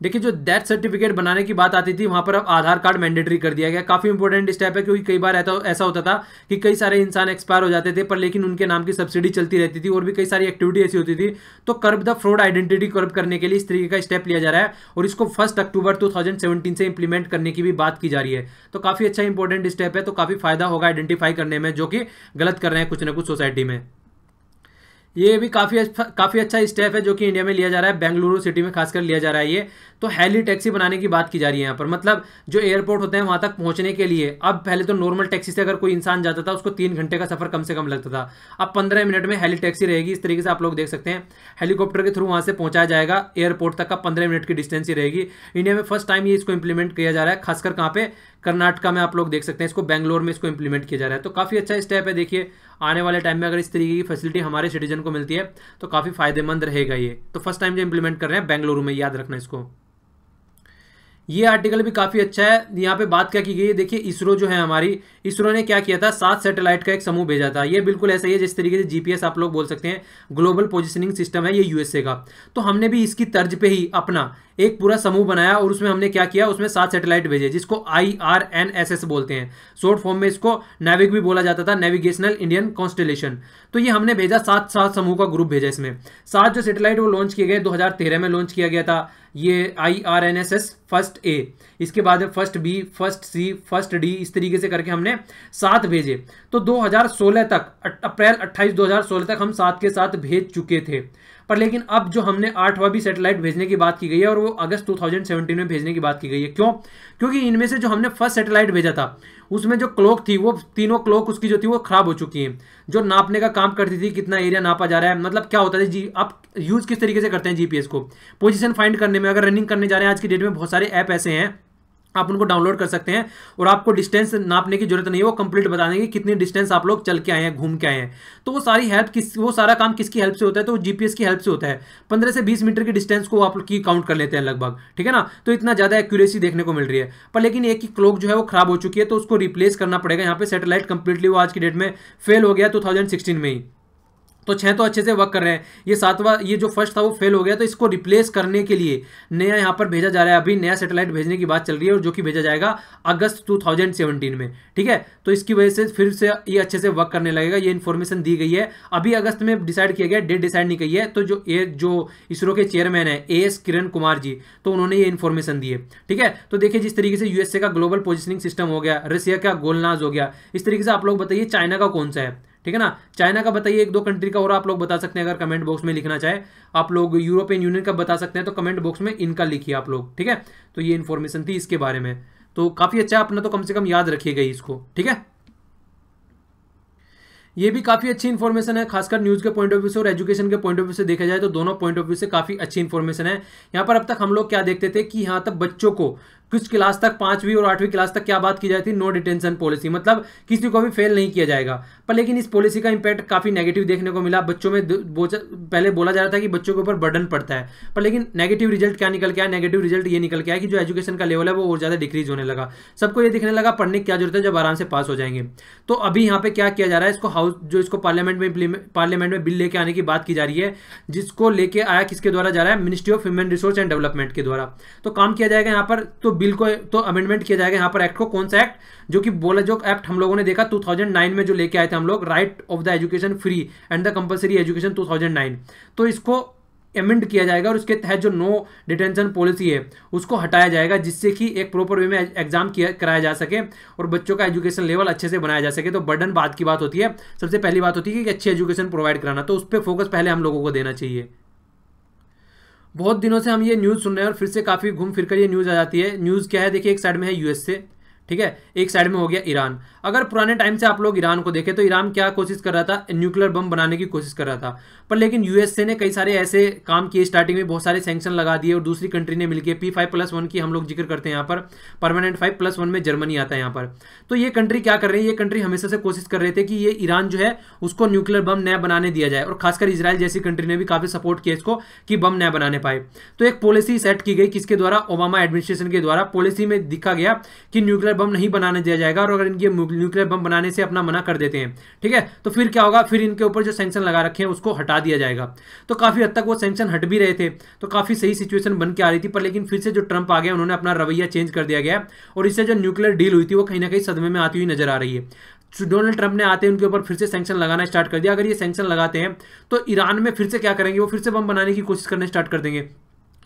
देखिए जो डेथ सर्टिफिकेट बनाने की बात आती थी वहां पर अब आधार कार्ड मैंडेटरी कर दिया गया। काफी इंपॉर्टेंट स्टेप है, क्योंकि कई बार ऐसा होता था कि कई सारे इंसान एक्सपायर हो जाते थे पर लेकिन उनके नाम की सब्सिडी चलती रहती थी और भी कई सारी एक्टिविटी ऐसी होती थी। तो कर्ब द फ्रॉड आइडेंटिटी कर्ब करने के लिए इस तरीके का स्टेप लिया जा रहा है और इसको 1 अक्टूबर 2017 से इंप्लीमेंट करने की भी बात की जा रही है। तो काफी अच्छा इंपॉर्टेंट स्टेप है, तो काफी फायदा होगा आइडेंटिफाई करने में जो कि गलत कर रहे हैं कुछ ना कुछ सोसाइटी में। ये भी काफ़ी अच्छा स्टेप है जो कि इंडिया में लिया जा रहा है, बेंगलुरु सिटी में खासकर लिया जा रहा है ये। तो हेली टैक्सी बनाने की बात की जा रही है यहाँ पर, मतलब जो एयरपोर्ट होते हैं वहाँ तक पहुँचने के लिए अब पहले तो नॉर्मल टैक्सी से अगर कोई इंसान जाता था उसको 3 घंटे का सफर कम से कम लगता था, अब 15 मिनट में हेली टैक्सी रहेगी। इस तरीके से आप लोग देख सकते हैं हेलीकॉप्टर के थ्रू वहाँ से पहुँचाया जाएगा एयरपोर्ट तक का, 15 मिनट की डिस्टेंस ही रहेगी। इंडिया में फर्स्ट टाइम ये इसको इंप्लीमेंट किया जा रहा है, खासकर कहाँ पे, कर्नाटका में आप लोग देख सकते हैं इसको, बेंगलोर में इसको इंप्लीमेंट किया जा रहा है। तो काफ़ी अच्छा स्टेप है। देखिए आने वाले टाइम में अगर इस तरीके की फैसिलिटी हमारे सिटीजन को मिलती है तो काफ़ी फायदेमंद रहेगा ये। तो फर्स्ट टाइम जो इंप्लीमेंट कर रहे हैं बेंगलुरु में, याद रखना इसको। ये आर्टिकल भी काफ़ी अच्छा है। यहाँ पे बात क्या की गई है, देखिए इसरो जो है हमारी, इसरो ने क्या किया था, 7 सैटेलाइट का एक समूह भेजा था। ये बिल्कुल ऐसा ही है जिस तरीके से जीपीएस आप लोग बोल सकते हैं, ग्लोबल पोजिशनिंग सिस्टम है ये यूएसए का। तो हमने भी इसकी तर्ज पे ही अपना एक पूरा समूह बनाया और उसमें हमने क्या किया, उसमें 7 सैटेलाइट भेजे जिसको IRNSS बोलते हैं, शॉर्ट फॉर्म में इसको नेविक भी बोला जाता था, नेविगेशनल इंडियन कॉन्स्टेलेशन। तो ये हमने भेजा 7 समूह का ग्रुप भेजा। इसमें 7 जो सैटेलाइट वो लॉन्च किए गए, 2013 में लॉन्च किया गया था ये IRNSS फर्स्ट A, इसके बाद first B, first C, first D, इस तरीके से करके हमने 7 भेजे। तो 2016 तक, अप्रैल 28 2016 तक हम 7 के 7 भेज चुके थे। पर लेकिन अब जो हमने 8वां भी सैटेलाइट भेजने की बात की गई है और वो अगस्त 2017 में भेजने की बात की गई है। क्यों? क्योंकि इनमें से जो हमने फर्स्ट सैटेलाइट भेजा था उसमें जो क्लॉक थी वो तीनों क्लॉक उसकी जो थी वो खराब हो चुकी है, जो नापने का काम करती थी कितना एरिया नापा जा रहा है। मतलब क्या होता है जी, आप यूज किस तरीके से करते हैं जीपीएस को, पोजीशन फाइंड करने में। अगर रनिंग करने जा रहे हैं, आज की डेट में बहुत सारे ऐप ऐसे हैं आप उनको डाउनलोड कर सकते हैं और आपको डिस्टेंस नापने की जरूरत नहीं है, वो कंप्लीट बता देंगे कितनी डिस्टेंस आप लोग चल के आए हैं, घूम के आए हैं। तो वो सारा काम किसकी हेल्प से होता है, तो जीपीएस की हेल्प से होता है। 15 से 20 मीटर की डिस्टेंस को आप की काउंट कर लेते हैं लगभग, ठीक है ना। तो इतना ज्यादा एक्यूरेसी देखने को मिल रही है। पर लेकिन एक ही क्लॉक जो है वो खराब हो चुकी है, तो उसको रिप्लेस करना पड़ेगा। यहाँ पे सैटेलाइट कंप्लीटली वो आज की डेट में फेल हो गया 2016 में ही। तो 6 तो अच्छे से वर्क कर रहे हैं, ये 7वां, ये जो फर्स्ट था वो फेल हो गया। तो इसको रिप्लेस करने के लिए नया यहाँ पर भेजा जा रहा है। अभी नया सैटेलाइट भेजने की बात चल रही है और जो कि भेजा जाएगा अगस्त 2017 में, ठीक है। तो इसकी वजह से फिर से ये अच्छे से वर्क करने लगेगा। ये इन्फॉर्मेशन दी गई है, अभी अगस्त में डिसाइड किया गया, डेट डिसाइड नहीं की है। तो जो इसरो के चेयरमैन है AS किरण कुमार जी, तो उन्होंने ये इन्फॉर्मेशन दी है, ठीक है। तो देखिए जिस तरीके से यूएसए का ग्लोबल पोजिशनिंग सिस्टम हो गया, रशिया का गोलनाज हो गया, इस तरीके से आप लोग बताइए चाइना का कौन सा है, ठीक है ना। चाइना का बताइए, 1-2 कंट्री का और आप लोग बता सकते हैं अगर कमेंट बॉक्स में लिखना चाहे आप लोग। यूरोपियन यूनियन का बता सकते हैं तो कमेंट बॉक्स में इनका लिखिए आप लोग, ठीक है। तो ये इन्फॉर्मेशन थी इसके बारे में, तो काफी अच्छा अपना तो कम से कम याद रखिएगा इसको, ठीक है। ये भी काफी अच्छी इन्फॉर्मेशन है, खासकर न्यूज के पॉइंट ऑफ व्यू से और एजुकेशन के पॉइंट ऑफ व्यू से देखा जाए तो दोनों पॉइंट ऑफ व्यू से काफी अच्छी इन्फॉर्मेशन है। यहाँ पर अब तक हम लोग क्या देखते थे कि यहाँ तक बच्चों को कुछ क्लास तक, 5वीं और 8वीं क्लास तक क्या बात की जाती थी, नो डिटेंशन पॉलिसी, मतलब किसी को भी फेल नहीं किया जाएगा। पर लेकिन इस पॉलिसी का इंपैक्ट काफी नेगेटिव देखने को मिला। बच्चों में पहले बोला जा रहा था कि बच्चों के ऊपर बर्डन पड़ता है, पर लेकिन नेगेटिव रिजल्ट क्या निकल के आया, नेगेटिव रिजल्ट ये निकल के आया कि जो एजुकेशन का लेवल है वो और ज्यादा डिक्रीज होने लगा। सबको ये दिखने लगा पढ़ने की क्या जरूरत है, जब आराम से पास हो जाएंगे। तो अभी यहाँ पे क्या किया जा रहा है, इसको पार्लियामेंट में बिल लेके आने की बात की जा रही है, जिसको लेके आया किसके द्वारा जा रहा है, ministry of human resource and development के द्वारा। तो काम किया जाएगा यहाँ पर, तो बिल को तो अमेंडमेंट किया जाएगा यहाँ पर एक्ट को। कौन सा एक्ट, जो एक्ट हम लोगों ने देखा 2009 में जो लेके आए थे हम लोग, right of the education free and the compulsory education 2009। तो इसको अमेंड किया जाएगा और उसके तहत जो नो डिटेंशन पॉलिसी है उसको हटाया जाएगा, जिससे कि एक प्रॉपर वे में एग्जाम कराया जा सके और बच्चों का एजुकेशन लेवल अच्छे से बनाया जा सके। तो बर्डन बात की बात होती है, सबसे पहली बात होती है कि अच्छी एजुकेशन प्रोवाइड कराना, तो उस पर फोकस पहले हम लोगों को देना चाहिए। बहुत दिनों से हम ये न्यूज़ सुन रहे हैं और फिर से काफ़ी घूम फिर कर ये न्यूज़ आ जाती है। न्यूज़ क्या है, देखिए एक साइड में है यूएसए, ठीक है, एक साइड में हो गया ईरान। अगर पुराने टाइम से आप लोग ईरान को देखें तो ईरान क्या कोशिश कर रहा था, न्यूक्लियर बम बनाने की कोशिश कर रहा था। पर लेकिन यूएसए ने कई सारे ऐसे काम किए, स्टार्टिंग में बहुत सारे सैंक्शन लगा दिए और दूसरी कंट्री ने मिलकर P5+1 की हम लोग जिक्र करते हैं यहाँ पर, परमानेंट 5+1 में जर्मनी आता है यहाँ पर। तो ये कंट्री क्या कर रही है, ये कंट्री हमेशा से कोशिश कर रहे थे कि ये ईरान जो है उसको न्यूक्लियर बम नया बनाने दिया जाए, और खासकर इजराइल जैसी कंट्री ने भी काफी सपोर्ट किया इसको कि बम नया बनाने पाए। तो एक पॉलिसी सेट की गई किसके द्वारा, ओबामा एडमिनिस्ट्रेशन के द्वारा। पॉलिसी में दिखा गया कि न्यूक्लियर बम नहीं बनाने दिया जाएगा और अगर इनके न्यूक्लियर बम बनाने से अपना मना कर देते हैं, ठीक है, तो फिर क्या होगा, फिर इनके ऊपर जो सैंक्शन लगा रखे हैं उसको हटा दिया जाएगा। तो काफी हद तक वो सैंक्शन हट भी रहे थे, तो काफी सही सिचुएशन बन के आ रही थी, पर लेकिन फिर से जो ट्रंप आ गया उन्होंने अपना रवैया चेंज कर दिया गया और इससे जो न्यूक्लियर डील हुई थी वो कहीं ना कहीं सदमे में आती हुई नजर आ रही है। डोनाल्ड ट्रंप ने आते हैं उनके ऊपर फिर से सैंक्शन लगाना स्टार्ट कर दिया। अगर ये सैंक्शन लगाते हैं तो ईरान में फिर से क्या करेंगे, वो फिर से बम बनाने की कोशिश करने स्टार्ट कर देंगे,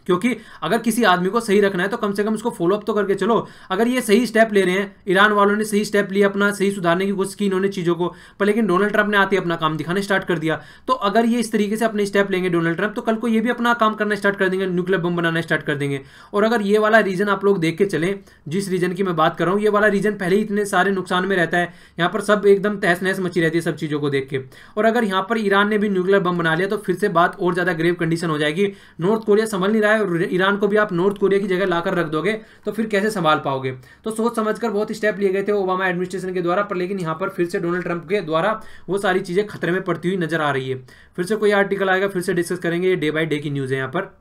क्योंकि अगर किसी आदमी को सही रखना है तो कम से कम उसको फॉलो अप तो करके चलो। अगर ये सही स्टेप ले रहे हैं, ईरान वालों ने सही स्टेप लिया, अपना सही सुधारने की कोशिश की इन्होंने चीज़ों को, पर लेकिन डोनाल्ड ट्रंप ने आते अपना काम दिखाने स्टार्ट कर दिया। तो अगर ये इस तरीके से अपने स्टेप लेंगे डोनाल्ड ट्रंप, तो कल को ये भी अपना काम करना स्टार्ट कर देंगे, न्यूक्लियर बम बनाना स्टार्ट कर देंगे। और अगर ये वाला रीजन आप लोग देख के चले, जिस रीजन की मैं बात कर रहा हूँ, ये वाला रीजन पहले ही इतने सारे नुकसान में रहता है, यहाँ पर सब एकदम तहस नहस मची रहती है सब चीज़ों को देख के। और अगर यहाँ पर ईरान ने भी न्यूक्लियर बम बना लिया तो फिर से बात और ज़्यादा ग्रेव कंडीशन हो जाएगी। नॉर्थ कोरिया संभल नहीं रहा है और ईरान को आप नॉर्थ कोरिया की जगह लाकर रख दोगे तो फिर कैसे संभाल पाओगे। तो सोच समझकर बहुत स्टेप लिए गए थे ओबामा एडमिनिस्ट्रेशन के द्वारा, पर लेकिन यहां पर फिर से डोनाल्ड ट्रंप के द्वारा वो सारी चीजें खतरे में पड़ती हुई नजर आ रही है। फिर से कोई आर्टिकल आएगा, फिर से डिस्कस करेंगे, ये डे बाय डे की न्यूज है। यहाँ पर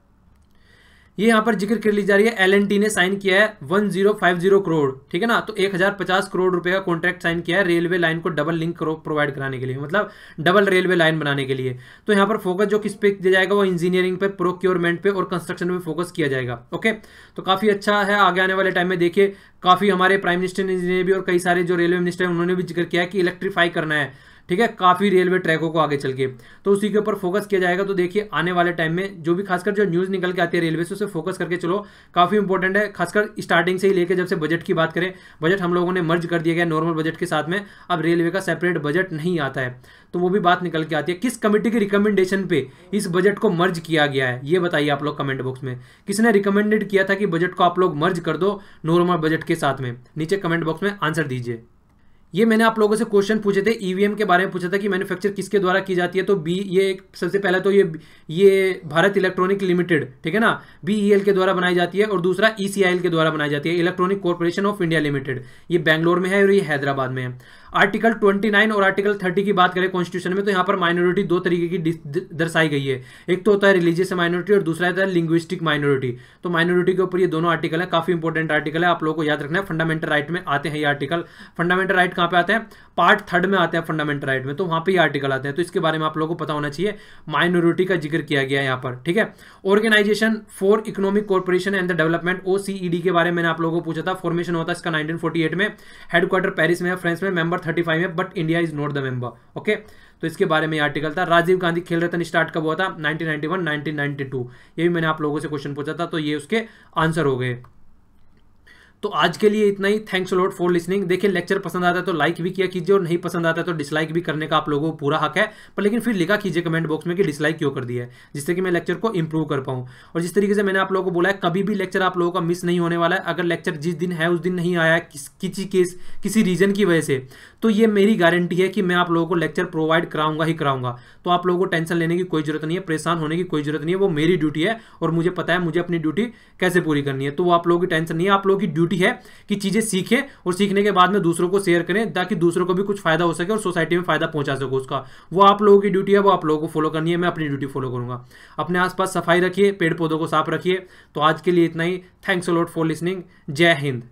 ये यहाँ पर जिक्र कर ली जा रही है, एलएनटी ने साइन किया है 1050 करोड़, ठीक है ना, तो 1050 करोड़ रुपए का कॉन्ट्रैक्ट साइन किया है रेलवे लाइन को डबल लिंक प्रोवाइड कराने के लिए, मतलब डबल रेलवे लाइन बनाने के लिए। तो यहाँ पर फोकस जो किस पे दिया जाएगा, वो इंजीनियरिंग पे, प्रोक्योरमेंट पे और कंस्ट्रक्शन पे फोकस किया जाएगा। ओके, तो काफी अच्छा है। आगे आने वाले टाइम में देखिए काफी हमारे प्राइम मिनिस्टर ने भी और कई सारे जो रेलवे मिनिस्टर हैं उन्होंने भी जिक्र किया है कि इलेक्ट्रीफाई करना है, ठीक है, काफी रेलवे ट्रैकों को आगे चल के, तो उसी के ऊपर फोकस किया जाएगा। तो देखिए आने वाले टाइम में जो भी खासकर जो न्यूज निकल के आती है रेलवे से, उसे फोकस करके चलो, काफी इंपॉर्टेंट है। खासकर स्टार्टिंग से ही लेकर जब से बजट की बात करें, बजट हम लोगों ने मर्ज कर दिया गया नॉर्मल बजट के साथ में, अब रेलवे का सेपरेट बजट नहीं आता है, तो वो भी बात निकल के आती है। किस कमेटी की रिकमेंडेशन पे इस बजट को मर्ज किया गया है, ये बताइए आप लोग कमेंट बॉक्स में। किसने रिकमेंडेड किया था कि बजट को आप लोग मर्ज कर दो नॉर्मल बजट के साथ में, नीचे कमेंट बॉक्स में आंसर दीजिए। ये मैंने आप लोगों से क्वेश्चन पूछे थे, ईवीएम के बारे में पूछा था कि मैन्युफैक्चर किसके द्वारा की जाती है, तो बी, ये सबसे पहला तो ये भारत इलेक्ट्रॉनिक लिमिटेड, ठीक है ना, बीईएल के द्वारा बनाई जाती है, और दूसरा ईसीआईएल के द्वारा बनाई जाती है, electronic corporation of India limited, ये बेंगलोर में है और ये हैदराबाद में है। आर्टिकल 29 और आर्टिकल 30 की बात करें कॉन्स्टिट्यूशन में, तो यहाँ पर माइनॉरिटी दो तरीके की दर्शाई गई है, एक तो होता है रिलीजियस माइनॉरिटी और दूसरा होता है लिंग्विस्टिक माइनॉरिटी। तो माइनॉरिटी के ऊपर ये दोनों आर्टिकल है, काफी इंपॉर्टेंट आर्टिकल है, आप लोगों को याद रखना है। फंडामेंटल राइट में आते हैं ये आर्टिकल। फंडामेंटल राइट कहाँ पे आते हैं, पार्ट 3 में आते हैं फंडामेंटल राइट में, तो वहां पे ये आर्टिकल आते हैं, तो इसके बारे में आप लोगों को पता होना चाहिए। माइनॉरिटी का जिक्र किया गया है यहाँ पर, ठीक है। Organisation for economic corporation and the development, OECD के बारे में मैंने आप लोगों को पूछा था। फॉर्मेशन होता है इसका 1948 में, हेडक्वार्टर पेरिस में है, फ्रांस में, मेंबर 35 में, but India is not the member. Okay, तो इसके बारे में आर्टिकल था। राजीव गांधी खेल रत्न स्टार्ट कब हुआ था, 1991, 1992, ये भी मैंने आप लोगों से क्वेश्चन पूछा था, तो ये उसके आंसर हो गए। तो आज के लिए इतना ही। Thanks a lot for listening. देखिए लेक्चर पसंद आता है तो लाइक भी किया कीजिए और नहीं पसंद आता है तो डिसलाइक भी करने का आप लोगों को पूरा हक है, पर लेकिन फिर लिखा कीजिए कमेंट बॉक्स में कि डिसलाइक क्यों कर दिया है, जिससे कि मैं लेक्चर को इंप्रूव कर पाऊँ। और जिस तरीके से मैंने आप लोगों को बोला है, कभी भी लेक्चर आप लोगों का मिस नहीं होने वाला है। अगर लेक्चर जिस दिन है उस दिन नहीं आया है किसी रीजन की वजह से, तो ये मेरी गारंटी है कि मैं आप लोगों को लेक्चर प्रोवाइड कराऊंगा ही कराऊंगा। तो आप लोगों को टेंशन लेने की कोई जरूरत नहीं है, परेशान होने की कोई जरूरत नहीं है, वो मेरी ड्यूटी है और मुझे पता है मुझे अपनी ड्यूटी कैसे पूरी करनी है। तो वो आप लोगों की टेंशन नहीं है, आप लोगों की ड्यूटी है कि चीजें सीखें और सीखने के बाद में दूसरों को शेयर करें, ताकि दूसरों को भी कुछ फायदा हो सके और सोसाइटी में फायदा पहुंचा सको उसका। वो आप लोगों की ड्यूटी है, वो आप लोगों को फॉलो करनी है। मैं अपनी ड्यूटी फॉलो करूंगा। अपने आसपास सफाई रखिए, पेड़ पौधों को साफ रखिए। तो आज के लिए इतना ही। Thanks a lot for listening. जय हिंद।